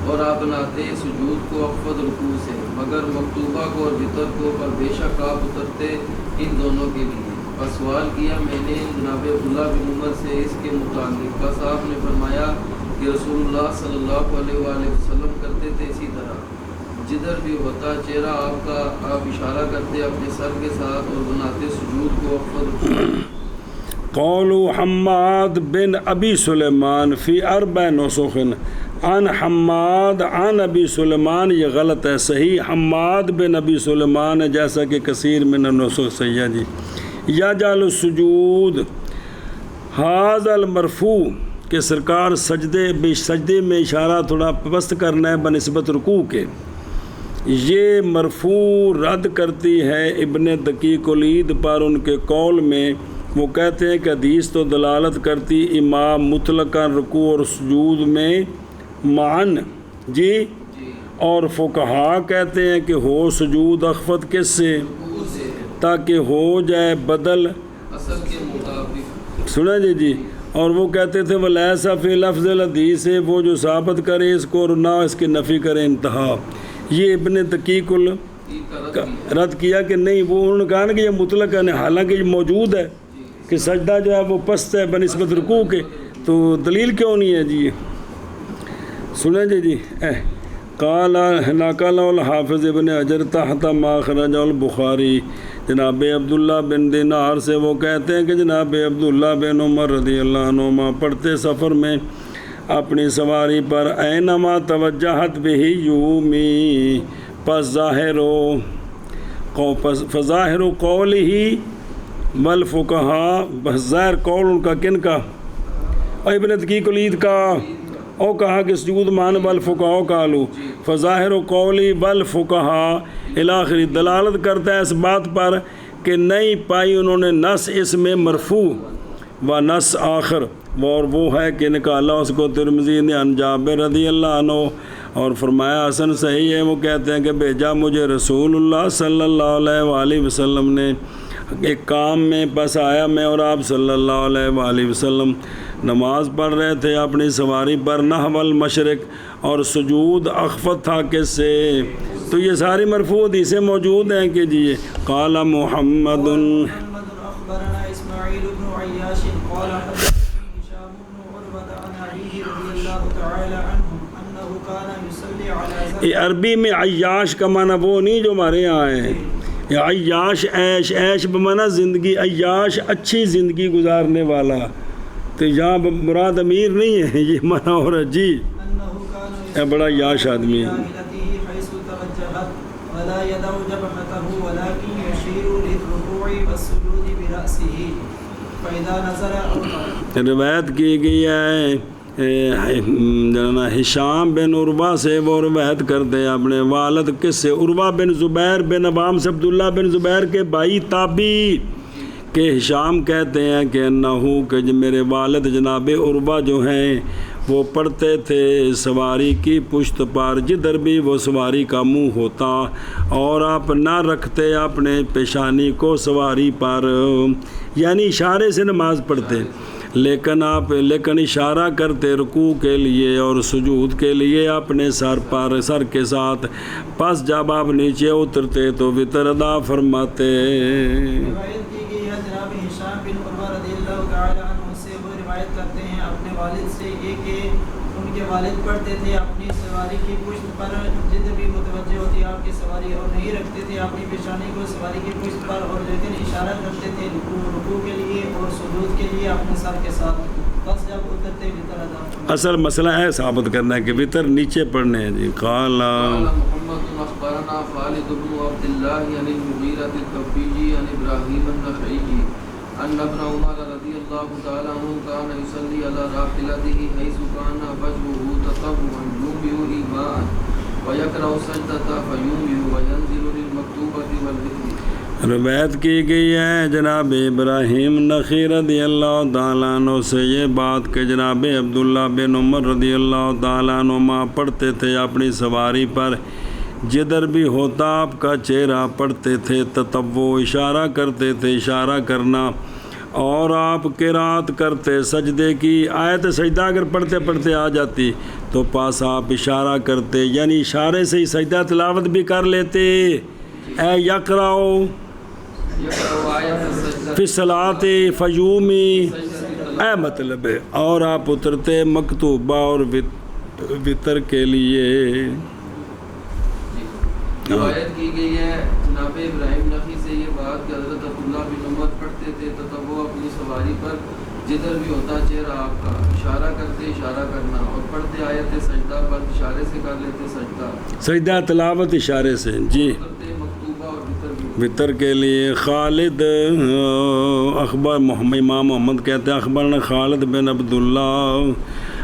اور آپ بناتے سجود کو اخفض رکوع سے مگر مکتوبہ کو اور وتر کو، پر بے شک آپ اترتے ان دونوں کے لیے۔ بس سوال کیا میں نے جناب عبداللہ بن عمر سے اس کے متعلق، بس آپ نے فرمایا کہ رسول اللہ صلی اللہ علیہ وآلہ وسلم کرتے تھے اسی طرح، جدھر بھی ہوتا چہرہ آپ کا آپ اشارہ کرتے اپنے سر کے ساتھ، اور بناتے سجود کو اخفض۔ قول حماد بن ابی سلیمان فی اربع نسخ عن حماد عن ابی سلیمان، یہ غلط ہے، صحیح حماد بن ابی سلیمان ہے، جیسا کہ کثیر من النسخ صحیح ہے جی۔ یجعل السجود ھذا المرفوع کہ سرکار سجدے میں اشارہ تھوڑا پست کرنا ہے بنسبت رکوع کے، یہ مرفوع رد کرتی ہے ابن دقیق العید پر ان کے قول میں، وہ کہتے ہیں کہ حدیث تو دلالت کرتی امام مطلقاً رکوع اور سجود میں معاً جی، اور فقہا کہتے ہیں کہ ہو سجود اخفض کس سے، تاکہ ہو جائے بدل اصل کے مطابق، سنا جی، اور وہ کہتے تھے وَلَيْسَ فِي لفظ الحدیث ہے، وہ جو ثابت کرے اس کو اور نہ اس کی نفی کرے، انتہا۔ یہ ابن دقیق رد کیا کہ نہیں، وہ انہوں نے کہا نا کہ یہ مطلق ہے، حالانکہ یہ موجود ہے کہ سجدہ جو ہے وہ پست ہے بنسبت رکوع کے، تو دلیل کیوں نہیں ہے جی؟ سنیں جی قال الحافظ ابن حجر تحت ما خرج البخاری، جناب عبداللہ بن دینار سے وہ کہتے ہیں کہ جناب عبداللہ بن عمر رضی اللہ عنہما پڑھتے سفر میں اپنی سواری پر اینما توجہت بہ یومی، پس ظاہر ہو فظاہر قولہ والفقہاء، ظاہر قول ان کا کن کا؟ ابن تقیق العید کا، او کہا کہ سجود مان والفقہاء قالوا، فظاہر قولی والفقہاء الاخری، دلالت کرتا ہے اس بات پر کہ نہیں پائی انہوں نے نص اس میں مرفوع و نص آخر، اور وہ ہے کہ نکالا اس کو ترمذی نے عن جابر رضی اللہ عنہ، اور فرمایا حسن صحیح ہے، وہ کہتے ہیں کہ بھیجا مجھے رسول اللہ صلی اللہ علیہ وآلہ وسلم نے ایک کام میں، بس آیا میں اور آپ صلی اللہ علیہ وآلہ وسلم نماز پڑھ رہے تھے اپنی سواری پر، نحو المشرق، اور سجود اخفت تھا کس سے؟ تو یہ ساری مرفوع حدیثیں موجود ہیں کہ جی قال محمد أخبرنا إسماعيل بن عياش قال حدثني هشام بن عروة عن أبيه رضي الله تعالى عنه أنه كان يصلي على یہ عربی میں عیاش کا معنی وہ نہیں جو ہمارے یہاں ہے، یہ عیاش عیش، عیش بمعنی زندگی، عیاش اچھی زندگی گزارنے والا، تو یہاں مراد امیر نہیں ہے، یہ معنی ہو رہا جی یہ بڑا عیاش آدمی ہے۔ حيث توجهت ولا يدع جبهته ولكن يشير للركوع والسجود برأسه فإذا نزل أو روایت کی گئی ہے ہشام بن عروہ سے، وہ روایت کرتے ہیں اپنے والد کس سے؟ عروہ بن زبیر بن عوام سے، عبداللہ بن زبیر کے بھائی تابعی کہ ہشام کہتے ہیں کہ انہو کہ میرے والد جناب عروہ جو ہیں وہ پڑھتے تھے سواری کی پشت پر، جدھر بھی وہ سواری کا منہ ہوتا، اور آپ نہ رکھتے اپنے پیشانی کو سواری پر، یعنی اشارے سے نماز پڑھتے، لیکن اشارہ کرتے رکوع کے لیے اور سجود کے لیے اپنے سر کے ساتھ، پس جب آپ نیچے اترتے تو وتر ادا فرماتے۔ روایت کی گئی ہے جناب ہشام بن عروہ رضی اللہ تعالی عنہ سے، وہ روایت کرتے ہیں اپنے والد سے یہ کہ ان کے والد پڑھتے تھے اپنی سواری کی پشت پر، جد بھی متوجہ ہوتی آپ کی سواری، اور نہیں رکھتے تھے اپنی پیشانی کو سواری کی پشت پر، اور لیکن اشارہ کرتے تھے رکوع کے لیے اور سجود کے لیے اپنے سر کے ساتھ، بس جب اترتے وتر ادا۔ اصل مسئلہ ہے ثابت کرنا ہے کہ وتر نیچے پڑھنے ہیں جی۔ قال محمد اخبرنا خالد بن عبد الله عن المغيرة التوفيقي عن ابراهيم النخعي ان ابن عمر رضي الله تعالى عنه كان يصلي على راحلته حيث كان وجهه تطوعا يومئ إيماء ويقرأ السجدة فيومئ وينزل للمكتوبة والوتر۔ روایت کی گئی ہے جناب ابراہیم نخعی رضی اللہ تعالیٰ عنہ سے یہ بات کہ جناب عبداللہ بن عمر رضی اللہ تعالیٰ عنہما پڑھتے تھے اپنی سواری پر، جدھر بھی ہوتا آپ کا چہرہ پڑھتے تھے تطوع، اشارہ کرتے تھے، اشارہ کرنا، اور آپ قرات کرتے سجدے کی، آیت سجدہ اگر پڑھتے پڑھتے آ جاتی تو پاس آپ اشارہ کرتے، یعنی اشارے سے ہی سجدہ تلاوت بھی کر لیتے، اے یقرأو فی الصلاۃ فیومی، اے مطلب ہے، اور آپ اترتے مکتوبہ اور وطر کے لیے۔ روایت کی گئی ہے جناب ابراہیم نخعی سے یہ بات کہ حضرت عبداللہ بن عمر پڑھتے تھے تطوع اپنی سواری پر، جدھر بھی ہوتا چہرہ آپ کا، اشارہ کرتے اشارہ کرنا، اور پڑھتے آیت سجدہ پر اشارے سے کر لیتے سجدہ، سجدہ تلاوت اشارے سے جی، مکتوبہ اور وتر بھی۔ وطر کے لیے خالد اخبر امام محمد کہتے ہیں اخبرنا خالد بن عبداللہ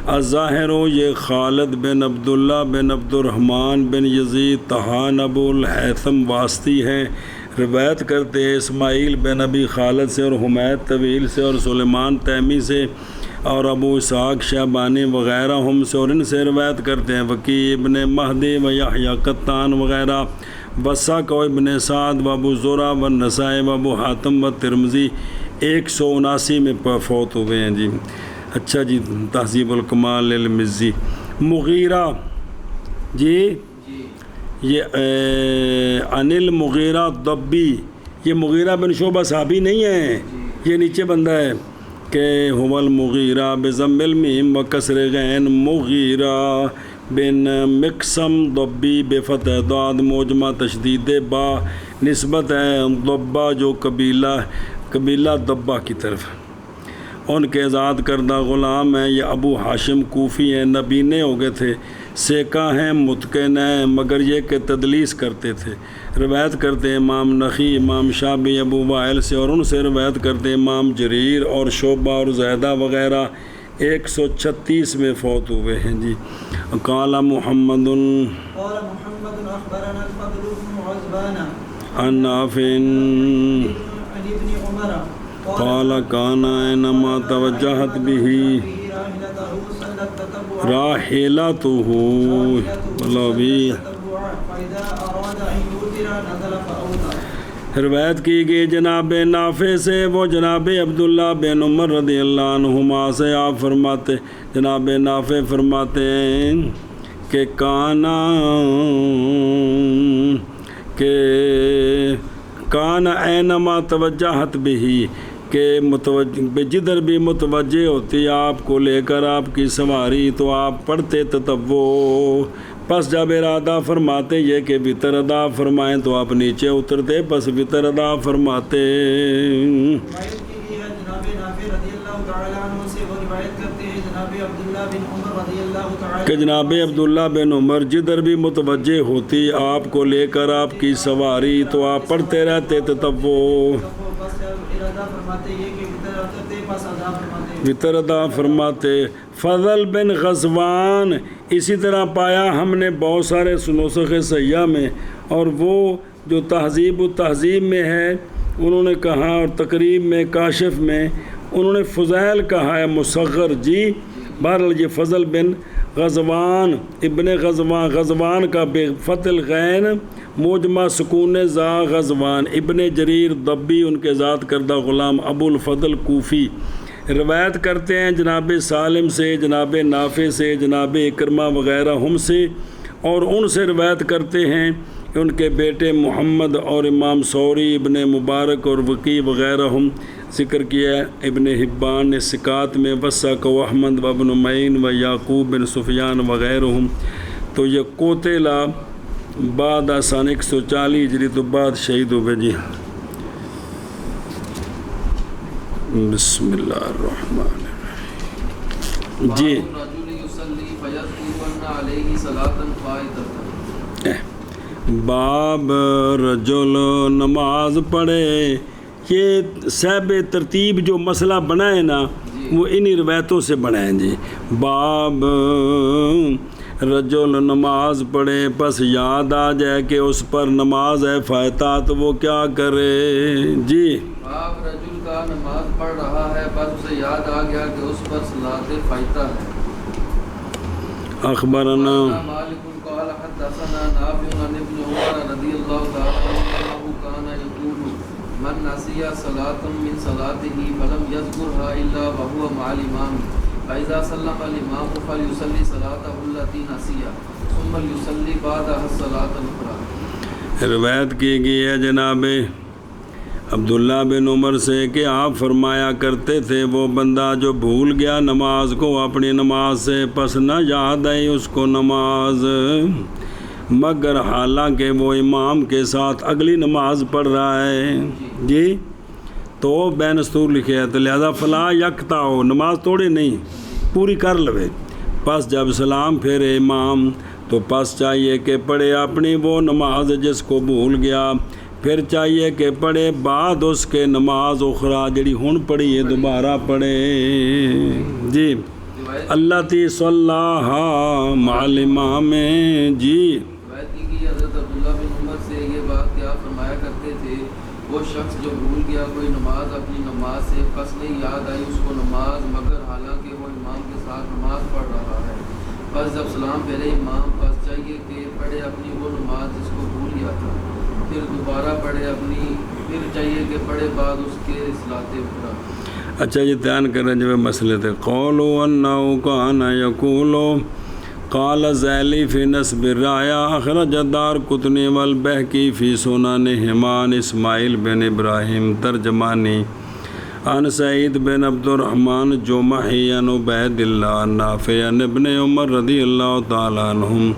الظاہر، یہ خالد بن عبداللہ بن عبد الرحمن بن یزید طحان ابو الہیثم واسطی ہیں، روایت کرتے ہیں اسماعیل بن ابی خالد سے اور حمید طویل سے اور سلیمان تیمی سے اور ابو اسحاق شیبانی وغیرہ ہم سے، اور ان سے روایت کرتے ہیں وکیع ابن مہدی و یحییٰ قطان وغیرہ، وثاق و ابن سعد و ابو زرع و نسائی و ابو حاتم و ترمذی 179 میں فوت ہوئے ہیں جی۔ اچھا جی، تہذیب الکمال للمزی۔ مغیرہ جی، یہ انل مغیرہ ضبی، یہ مغیرہ بن شعبہ صحابی نہیں ہے، یہ نیچے بندہ ہے کہ هو المغیرہ بضم المیم و کسر غین، مغیرہ بن مقسم ضبی بفتح ضاد معجمہ تشدید با، نسبت ہے ضبہ جو قبیلہ ضبہ کی طرف، ان کے آزاد کردہ غلام ہیں، یہ ابو ہاشم کوفی ہیں، نبینے ہو گئے تھے سیکا ہیں متقن ہیں، مگر یہ کہ تدلیس کرتے تھے۔ روایت کرتے ہیں امام نخی، امام شابی ابو وائل سے، اور ان سے روایت کرتے ہیں امام جریر اور شعبہ اور زیدہ وغیرہ 136 میں فوت ہوئے ہیں جی۔ قال محمد قال محمد اخبرنا الفضل بن عزبان عن نافع عن ابن عمر قال كان انما توجهت به راحلته فإذا أراد أن يوتر نزل فأوتر۔ روایت کی گئی جناب نافع سے، وہ جناب عبداللہ بن عمر رضی اللہ عنہما سے آپ فرماتے، جناب نافع فرماتے ہیں کہ کان اینما توجہت بھی، کہ جدھر بھی متوجہ ہوتی آپ کو لے کر آپ کی سواری تو آپ پڑھتے تطوع، پس جب ارادہ فرماتے یہ کہ وطر ادا فرمائیں تو آپ نیچے اترتے، پس وطر ادا فرماتے۔ روایت کی گئی ہے جناب نافع رضی اللہ تعالی عنہ سے، وہ روایت کرتے ہیں جناب عبداللہ بن عمر رضی اللہ تعالی کہ جناب عبداللہ بن عمر جدھر بھی متوجہ ہوتی آپ کو لے کر آپ کی سواری تو آپ پڑھتے رہتے تطوع، وطر ادا فرماتے۔ فضل بن غزوان، اسی طرح پایا ہم نے بہت سارے نسخ سیاح میں، اور وہ جو تہذیب و تہذیب میں ہے انہوں نے کہا، اور تقریب میں کاشف میں انہوں نے فضیل کہا ہے مصغر جی۔ بہرحال یہ فضل بن غزوان ابن غزوان، غزوان کا بے فتح الغین موجمہ سکون زا غزوان، ابن جریر ضبی ان کے ذات کردہ غلام ابو الفضل کوفی روایت کرتے ہیں جناب سالم سے، جناب نافع سے، جناب اکرمہ وغیرہ ہم سے، اور ان سے روایت کرتے ہیں ان کے بیٹے محمد اور امام ثوری ابن مبارک اور وقی وغیرہ ہم ذکر کیا ہے۔ ابن حبان نے ثقات میں وثق و احمد و ابن معین و یعقوب بن سفیان وغیرہ ہم۔ تو یہ قتل بعد سن 140 ہجری تو بعد شہید ہوئے جی۔ بسم اللہ الرحمن الرحیم جی۔ باب رجل نماز پڑھے، یہ صاحب ترتیب جو مسئلہ بنا ہے نا وہ انہی روایتوں سے بنا ہے جی۔ باب رجل نماز پڑھے پس یاد آ جائے کہ اس پر نماز ہے فائتہ تو وہ کیا کرے جی۔ باب رجل کا نماز پڑھ رہا ہے بس اسے یاد آ گیا کہ اس پر صلاۃ فائتہ ہے۔ اخبرنا مالک قال حدثنا نافع عن ابن عمر رضی اللہ تعالی عنہ کان یقول من نسی صلاة من صلاته فلم يذكرها الا وهو مع الامام فاذا سلم الامام فليصلي صلاته التي نسيها ثم يصلي بعدها الصلاة الاخرى۔ روایت کی گئی ہے جناب عبداللہ بن عمر سے کہ آپ فرمایا کرتے تھے وہ بندہ جو بھول گیا نماز کو اپنی نماز سے پس نہ یاد آئی اس کو نماز، مگر حالانکہ وہ امام کے ساتھ اگلی نماز پڑھ رہا ہے جی، تو بین استور لکھے ہے تو لہذا فلا یکتا ہو، نماز توڑے نہیں پوری کر لوے، پس جب سلام پھیرے امام تو پس چاہیے کہ پڑھے اپنی وہ نماز جس کو بھول گیا، پھر چاہیے کہ پڑھے بعد اس کے نماز اخرى جڑی ہن پڑھی ہے دوبارہ پڑھے جی۔ اللہ تی صلاحہ مع الامام جی۔ روایت کی حضرت عبداللہ بن عمر سے یہ بات کیا فرمایا کرتے تھے، وہ شخص جو بھول گیا کوئی نماز اپنی نماز سے پس نہیں یاد آئی اس کو نماز، مگر حالانکہ وہ امام کے ساتھ نماز پڑھ رہا ہے، پس جب سلام پھیرے امام پس چاہیے کہ پڑھے اپنی وہ نماز جس کو بھول گیا تھا، پھر دوبارہ پڑھے اپنی، پھر چاہیے کہ پڑھے بعد اس کے صلاۃ اخری۔ اچھا یہ دھیان کریں جو مسئلے تھے۔ قولو انہو کان یقولو قال ذیلی فی نصب الرایا اخرج دار قطنی والبہکی فی سنن حمان اسماعیل بن ابراہیم ترجمانی عن سعید بن عبد الرحمن جمحی عن عبید اللہ نافع عن ابن عمر رضی اللہ تعالیٰ عنہم۔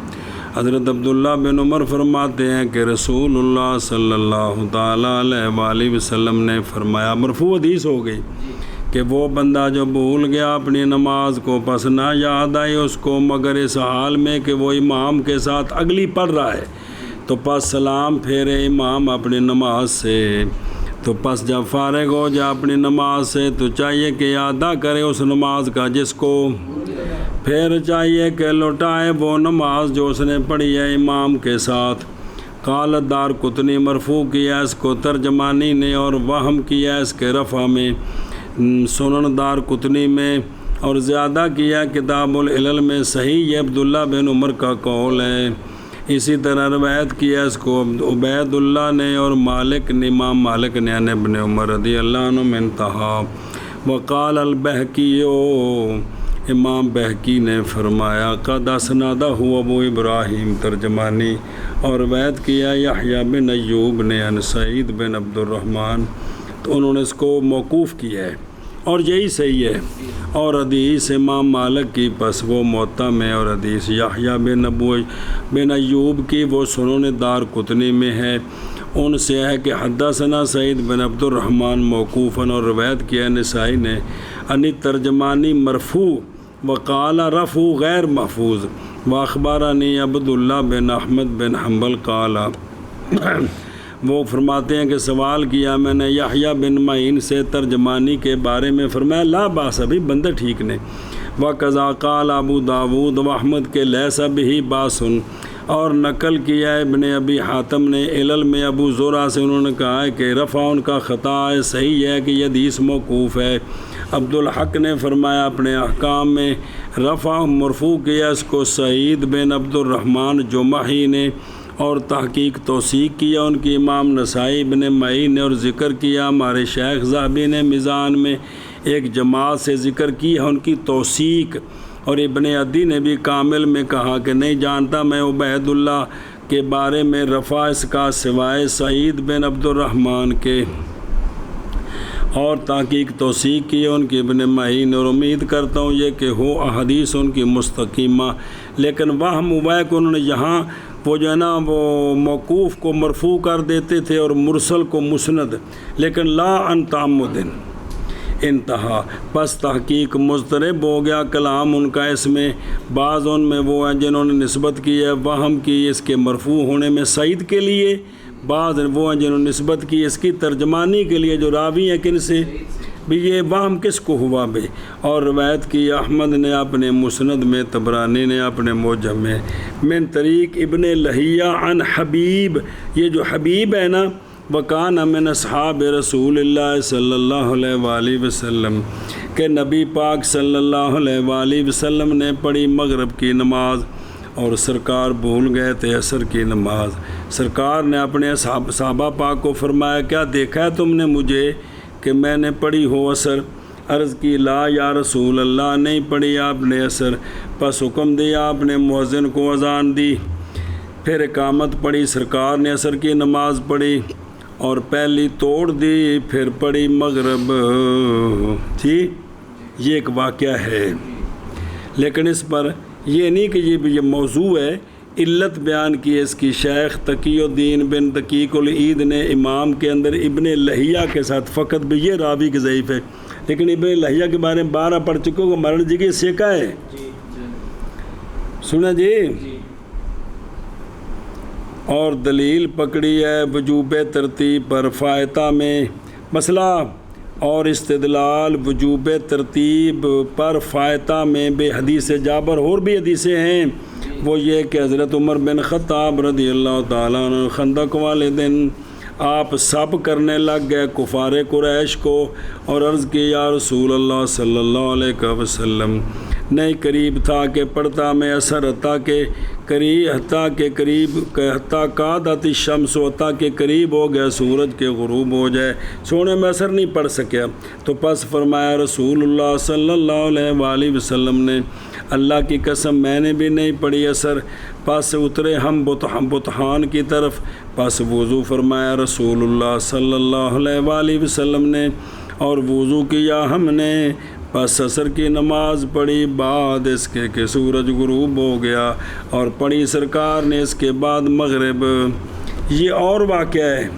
حضرت عبداللہ بن عمر فرماتے ہیں کہ رسول اللہ صلی اللہ تعالیٰ علیہ وآلہ وسلم نے فرمایا، مرفوع حدیث ہو گئی کہ وہ بندہ جو بھول گیا اپنی نماز کو پس نہ یاد آئی اس کو مگر اس حال میں کہ وہ امام کے ساتھ اگلی پڑھ رہا ہے، تو پس سلام پھیرے امام اپنی نماز سے، تو پس جب فارغ ہو جائے اپنی نماز سے تو چاہیے کہ ادا کرے اس نماز کا جس کو، پھر چاہیے کہ لوٹائے وہ نماز جو اس نے پڑھی ہے امام کے ساتھ۔ قال دارقطنی مرفوع کیا اس کو ترجمانی نے اور وہم کیا اس کے رفع میں سنن دارقطنی میں، اور زیادہ کیا کتاب العلل میں۔ صحیح یہ عبداللہ بن عمر کا قول ہے۔ اسی طرح روایت کیا اس کو عبید اللہ نے اور مالک نے، امام مالک نے عن ابن عمر رضی اللہ عنہ میں انتہا۔ وقال البہقی، امام بہقی نے فرمایا قد اسندہ ابو ابراہیم ترجمانی، اور روایت کیا یحییٰ بن ایوب نے عن سعید بن عبد الرحمن، تو انہوں نے اس کو موقوف کیا ہے اور یہی صحیح ہے۔ اور حدیث امام مالک کی پس وہ موطا میں، اور حدیث یحییٰ بن ایوب کی وہ سنن دارقطنی میں ہے۔ ان سے ہے کہ حدثنا سعید بن عبد الرحمن موقوفاً، اور روایت کیا نسائی نے عن ترجمانی مرفوع، وقال رفع غیر محفوظ، واخبرنی عبداللہ بن احمد بن حنبل قال، وہ فرماتے ہیں کہ سوال کیا میں نے یحییٰ بن معین سے ترجمانی کے بارے میں، فرمایا لا باس، ابھی بندہ ٹھیک نے۔ وقضا قال ابو داود و احمد کے لیس بہ باس، اور نقل کیا ابن ابی حاتم نے علل میں ابو زرع سے، انہوں نے کہا ہے کہ رفع ان کا خطا ہے، صحیح ہے کہ یہ حدیث موقوف ہے۔ عبدالحق نے فرمایا اپنے احکام میں رفع مرفوع کیا اس کو سعید بن عبد الرحمن جمحی نے، اور تحقیق توثیق کیا ان کی امام نسائی بن معین نے، اور ذکر کیا ہمارے شیخ ذہبی نے میزان میں، ایک جماعت سے ذکر کی ہے ان کی توثیق، اور ابن عدی نے بھی کامل میں کہا کہ نہیں جانتا میں عبید اللہ کے بارے میں رفع اس کا سوائے سعید بن عبد الرحمن کے، اور تحقیق توثیق کی ہے ان کی ابن معین، اور امید کرتا ہوں یہ کہ ہو احادیث ان کی مستقیمہ، لیکن وہم ہوا ہے کہ انہوں نے یہاں وہ جو ہے نا وہ موقوف کو مرفوع کر دیتے تھے اور مرسل کو مسند، لیکن لا عن تعمد انتہا، پس تحقیق مضطرب ہو گیا کلام ان کا اس میں۔ بعض ان میں وہ ہیں جنہوں نے نسبت کی ہے وہم کی اس کے مرفوع ہونے میں سعید کے لیے، بعض وہ ہیں جنہوں نے نسبت کی اس کی ترجمانی کے لیے جو راوی ہیں کن سے بھی، یہ وہم کس کو ہوا بھی۔ اور روایت کی احمد نے اپنے مسند میں، طبرانی نے اپنے موجم میں، من طریق ابن لہیہ عن حبیب، یہ جو حبیب ہے نا وکان من اصحاب رسول اللہ صلی اللہ علیہ وآلہ وسلم، کہ نبی پاک صلی اللہ علیہ وآلہ وسلم نے پڑھی مغرب کی نماز اور سرکار بھول گئے تھے عصر کی نماز۔ سرکار نے اپنے صحابہ پاک کو فرمایا کیا دیکھا ہے تم نے مجھے کہ میں نے پڑھی ہو عصر؟ عرض کی لا یا رسول اللہ، نہیں پڑھی آپ نے عصر۔ پس حکم دیا آپ نے مؤذن کو اذان دی، پھر اقامت پڑھی، سرکار نے عصر کی نماز پڑھی اور پہلی توڑ دی، پھر پڑھی مغرب تھی۔ یہ ایک واقعہ ہے، لیکن اس پر یہ نہیں کہ یہ موضوع ہے، علت بیان کی اس کی شیخ تقی الدین بن دقیق العید نے امام کے اندر ابن لہیہ کے ساتھ، فقط بھی یہ راوی کے ضعیف ہے، لیکن ابن لہیہ کے بارے میں 12 پڑھ چکے ہو، مرن جی کی سیکا ہے، سنا جی۔ اور دلیل پکڑی ہے وجوب ترتیب پر فائتہ میں مسئلہ، اور استدلال وجوب ترتیب پر فائتہ میں بے حدیث جابر، اور بھی حدیثیں ہیں، وہ یہ کہ حضرت عمر بن خطاب رضی اللہ تعالیٰ عنہ خندق والے دن آپ سب کرنے لگ گئے کفار قریش کو، اور عرض کی یا رسول اللہ صلی اللہ علیہ وسلم، نہیں قریب تھا کہ پڑھتا میں اثر حتیٰ کہ قادت الشمس، حتیٰ کہ قریب ہو گیا سورج کے غروب ہو جائے، سونے میں اثر نہیں پڑھ سکیا۔ تو پس فرمایا رسول اللہ صلی اللہ علیہ وآلہ وسلم نے اللہ کی قسم میں نے بھی نہیں پڑھی اثر۔ پس اترے ہم بطحان کی طرف، پس وضو فرمایا رسول اللہ صلی اللہ علیہ وآلہ وسلم نے، اور وضو کیا ہم نے، پس عصر کی نماز پڑھی بعد اس کے کہ سورج غروب ہو گیا، اور پڑھی سرکار نے اس کے بعد مغرب۔ یہ اور واقعہ ہے،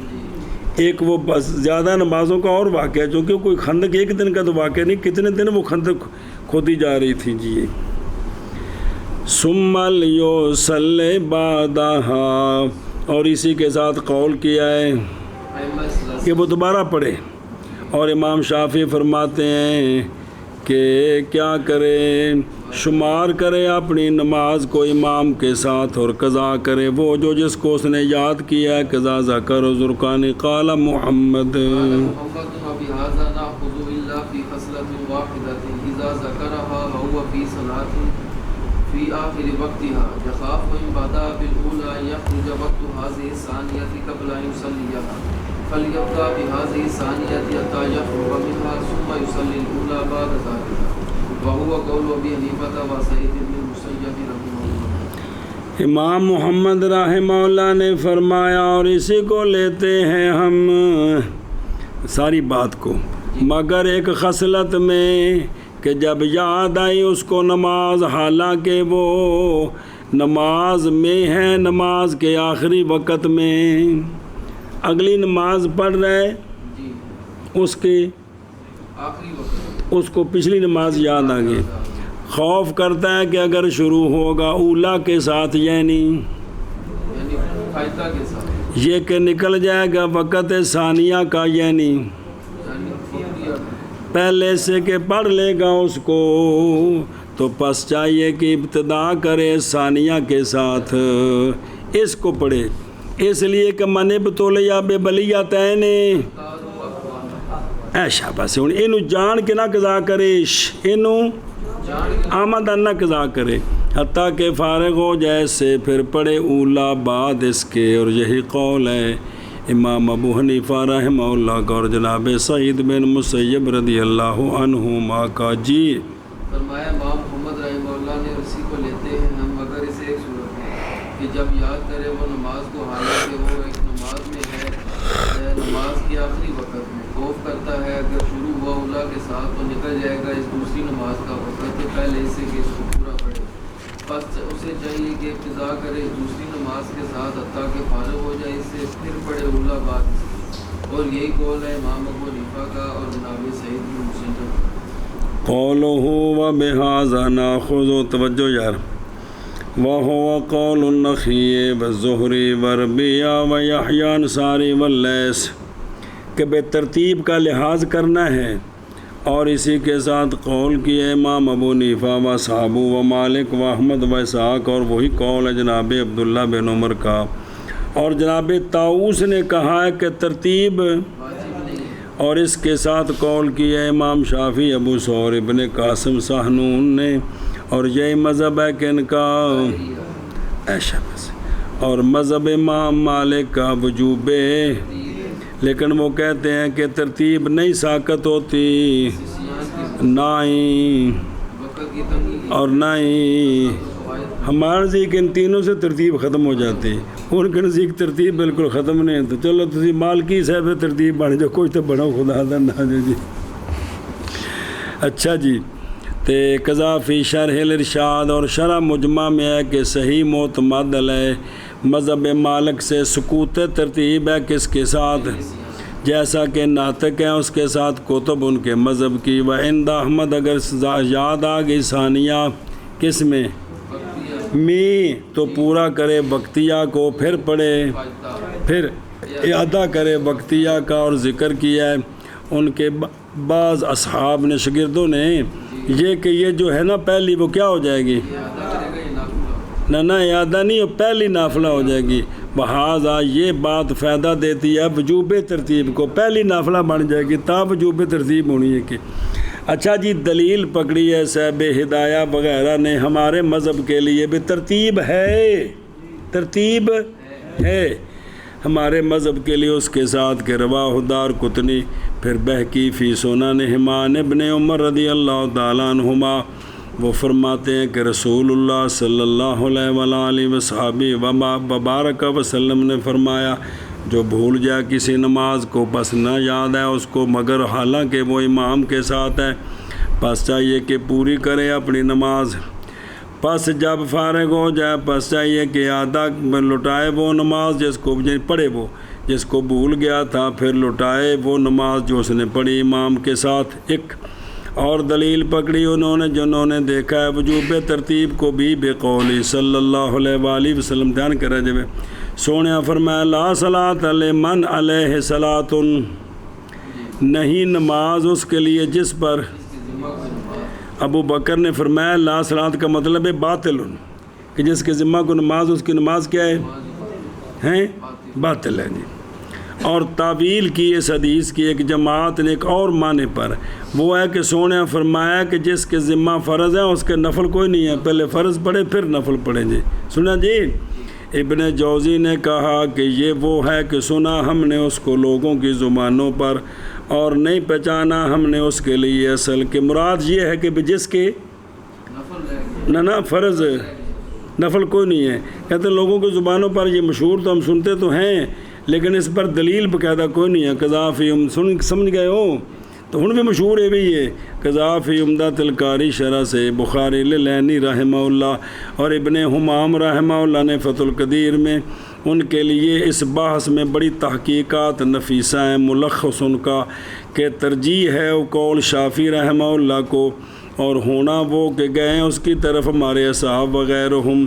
ایک وہ بس زیادہ نمازوں کا اور واقعہ، چونکہ کوئی خندق ایک دن کا تو واقعہ نہیں، کتنے دن وہ خندق کھودی جا رہی تھی جی۔ ثم لیصلی بعدہا، اور اسی کے ساتھ قول کیا ہے کہ وہ دوبارہ پڑھے، اور امام شافعی فرماتے ہیں کہ کیا کرے، شمار کرے اپنی نماز کو امام کے ساتھ اور قضا کرے وہ جو جس کو اس نے یاد کیا ہے۔ قضا ذکر زرقانی قال محمد في آخر وقتها يخاف إن بدا بالأولى أن يخرج وقت هذه الثانية قبل أن يصليها فليبدأ بهذه الثانية حتى يخرج منها ثم يصلي الأولى بعد ذلك وهو قول أبي حنيفة وسعيد بن المسيب رحمه الله۔ امام محمد رحمہ اللہ نے فرمایا، اور اسی کو لیتے ہیں ہم ساری بات کو، مگر ایک خصلت میں کہ جب یاد آئی اس کو نماز، حالانکہ وہ نماز میں ہے، نماز کے آخری وقت میں اگلی نماز پڑھ رہے، اس کے اس کو پچھلی نماز یاد آ گئی، خوف کرتا ہے کہ اگر شروع ہوگا اولا کے ساتھ یعنی یہ کہ نکل جائے گا وقت ثانیہ کا، یعنی پہلے سے کہ پڑھ لے گا اس کو، تو پس چاہیے کہ ابتدا کرے ثانیہ کے ساتھ، اس کو پڑھے، اس لیے کہ من ابتلیا ببلیتین ایشا بس ہوں اینو جان کے نہ قضا کرے، اینو آمدن نہ قضا کرے، حتیٰ کہ فارغ ہو جائے سے پھر پڑھے اولا بعد اس کے، اور یہی قول ہے امام ابو حنیفہ رحمہ اللہ کا اور جناب سعید بن مسیب رضی اللہ عنہما کا۔ جی فرمایا امام محمد رحمہ اللہ نے اسی کو لیتے ہیں ہم، مگر اسے ایک صورت ہے کہ جب یاد کرے وہ نماز کو، حالانکہ وہ ایک نماز میں ہے، نماز کے آخری وقت میں خوف کرتا ہے اگر شروع ہوا اولا کے ساتھ تو نکل جائے گا اس دوسری نماز کا وقت، کہ پہلے اسے کہ اس کو پورا پڑھے، بس اسے چاہیے کہ ابتدا کرے دوسری نماز کے ساتھ حتیٰ کہ فارغ ہو جائے اس سے پھر پڑھے اولا بعد، اور یہی قول ہے امام ابو حنیفہ کا اور جناب سعید بن مسیب۔ قولہ وبہذا ناخذ، توجہ یار، وہو قول النخعی والزہری وربیہ ویحییٰ انصاری واللیث، کہ بے ترتیب کا لحاظ کرنا ہے، اور اسی کے ساتھ قول کیے امام ابو حنیفہ و صحابو و مالک و احمد و اسحاق، اور وہی قول ہے جناب عبداللہ بن عمر کا، اور جناب طاؤوس نے کہا ہے کہ ترتیب، اور اس کے ساتھ قول کیا امام شافعی، ابو ثور ابن قاسم سہنون نے، اور یہی مذہب ہے کہ ان کا ایشا بس، اور مذہب امام مالک کا وجوب، لیکن وہ کہتے ہیں کہ ترتیب نہیں ساقط ہوتی، نہ ہی اور نہ ہی ہمارے نزدیک ان تینوں سے ترتیب ختم ہو جاتی، ان کے نزدیک ترتیب بالکل ختم نہیں ہے، تو چلو تسی مالکی صاحب ترتیب بن جاؤ، کچھ تو بڑا خدا دا نہ جی۔ اچھا جی، تے قضا فی شرح الارشاد، اور شرح مجمع میں ہے کہ صحیح معتمد علیہ مذہب مالک سے سکوت ترتیب ہے، کس کے ساتھ، جیسا کہ ناطق ہیں اس کے ساتھ کتب ان کے مذہب کی، و عند احمد اگر یاد آ گئی ثانیہ کس میں تو پورا کرے وقتیہ کو، پھر پڑھے، پھر اعادہ کرے وقتیہ کا، اور ذکر کیا ہے ان کے بعض اصحاب نے، شاگردوں نے، یہ کہ یہ جو ہے نا پہلی وہ کیا ہو جائے گی، نہ اعادہ نہیں، پہلی نافلہ ہو جائے گی، بہذا یہ بات فائدہ دیتی ہے وجوب ترتیب کو، پہلی نافلہ بن جائے گی، تا وجوب ترتیب ہونی ہے کہ۔ اچھا جی، دلیل پکڑی ہے صاحب ہدایہ وغیرہ نے ہمارے مذہب کے لیے بھی ترتیب ہے، ترتیب ہے ہمارے مذہب کے لیے، اس کے ساتھ کہ رواہ دارقطنی، پھر بہقی فی سنن حمان ابن عمر رضی اللہ تعالیٰ عنہما، وہ فرماتے ہیں کہ رسول اللہ صلی اللہ علیہ وآلہ وبارک وسلم نے فرمایا، جو بھول جائے کسی نماز کو بس نہ یاد ہے اس کو، مگر حالانکہ وہ امام کے ساتھ ہے، پس چاہیے کہ پوری کرے اپنی نماز، پس جب فارغ ہو جائے پس چاہیے کہ آدھا لٹائے وہ نماز جس کو پڑھے وہ، جس کو بھول گیا تھا پھر لٹائے وہ نماز جو اس نے پڑھی امام کے ساتھ۔ ایک اور دلیل پکڑی انہوں نے جنہوں نے دیکھا ہے وجوب ترتیب کو بھی بقول صلی اللہ علیہ وآلہ وسلم دھیان کرے جب سونے فرمایا لا صلاۃ لمن علیہ صلاۃ، نہیں نماز اس کے لیے جس پر، ابو بکر نے فرمایا لا صلاۃ کا مطلب ہے باطل، کہ جس کے ذمہ کو نماز اس کی نماز کیا ہے باطل ہے جی۔ اور تعویل کی اس حدیث کی ایک جماعت نے ایک اور معنی پر، وہ ہے کہ سونے فرمایا کہ جس کے ذمہ فرض ہے اس کے نفل کوئی نہیں ہے، پہلے فرض پڑھے پھر نفل پڑھیں جی۔ سنا جی ابن جوزی نے کہا کہ یہ وہ ہے کہ سنا ہم نے اس کو لوگوں کی زبانوں پر اور نہیں پہچانا ہم نے اس کے لیے اصل کہ مراد یہ ہے کہ جس کے نہ فرض نفل کوئی نہیں ہے، کہتے ہیں لوگوں کی زبانوں پر یہ مشہور تو ہم سنتے تو ہیں لیکن اس پر دلیل باقاعدہ کوئی نہیں ہے۔ قذافی سمجھ گئے ہو تو ہن بھی مشہور ہے بھی یہ قذافی عمدہ القاری شرح سے بخاری للعینی رحمہ اللہ اور ابن حمام رحمہ اللہ نے فتح القدیر میں ان کے لیے اس بحث میں بڑی تحقیقات نفیسہ ہیں۔ ملخص ان کا کہ ترجیح ہے وہ قول شافعی رحمہ اللہ کو، اور ہونا وہ کہ گئے اس کی طرف ہمارے اصحاب وغیرہم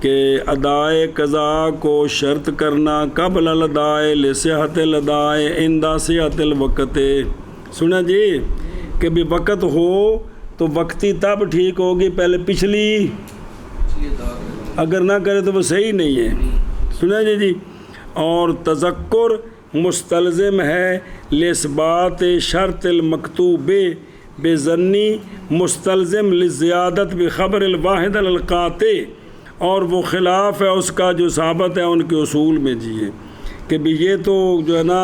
کہ ادائے قضاء کو شرط کرنا قبل الادائے لصحت الادائے عند صحت الوقت۔ سنا جی کہ بھی وقت ہو تو وقتی تب ٹھیک ہوگی، پہلے پچھلی اگر نہ کرے تو وہ صحیح نہیں ہے۔ سنا جی اور تذکر مستلزم ہے لثبات شرط المکتوب بظنی مستلزم لزیادت بخبر الواحد القاطع، اور وہ خلاف ہے اس کا جو ثابت ہے ان کے اصول میں جی کہ بھی یہ تو جو ہے نا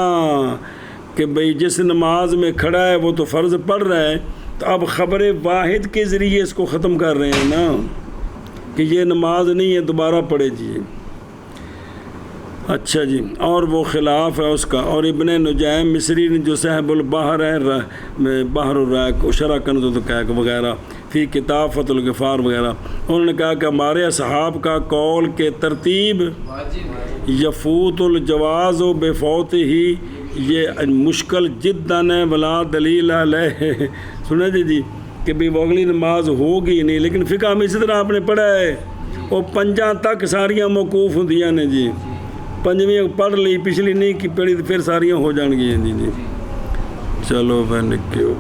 کہ بھئی جس نماز میں کھڑا ہے وہ تو فرض پڑھ رہا ہے، تو اب خبر واحد کے ذریعے اس کو ختم کر رہے ہیں نا کہ یہ نماز نہیں ہے دوبارہ پڑھے جی۔ اچھا جی اور وہ خلاف ہے اس کا۔ اور ابن نجیم مصری نے جو صاحب البحر ہے بحر الرائق شرح کنز الدقائق وغیرہ فی کتاب فتح الغفار وغیرہ، انہوں نے کہا کہ ہمارے اصحاب کا قول کے ترتیب یفوت الجواز و بفوت ہی یہ مشکل جداً ہے ولا دلیل علیہ۔ سنا جی کہ بھی وہ اگلی نماز ہوگی نہیں، لیکن فقہ میں اسی طرح آپ نے پڑھا ہے وہ پنجاں تک ساریاں موقوف ہوندیاں نے جی، پنجویں پڑھ لی پچھلی نہیں کی پڑھی تو پھر ساریاں ہو جان گی جی۔ چلو میں نکیو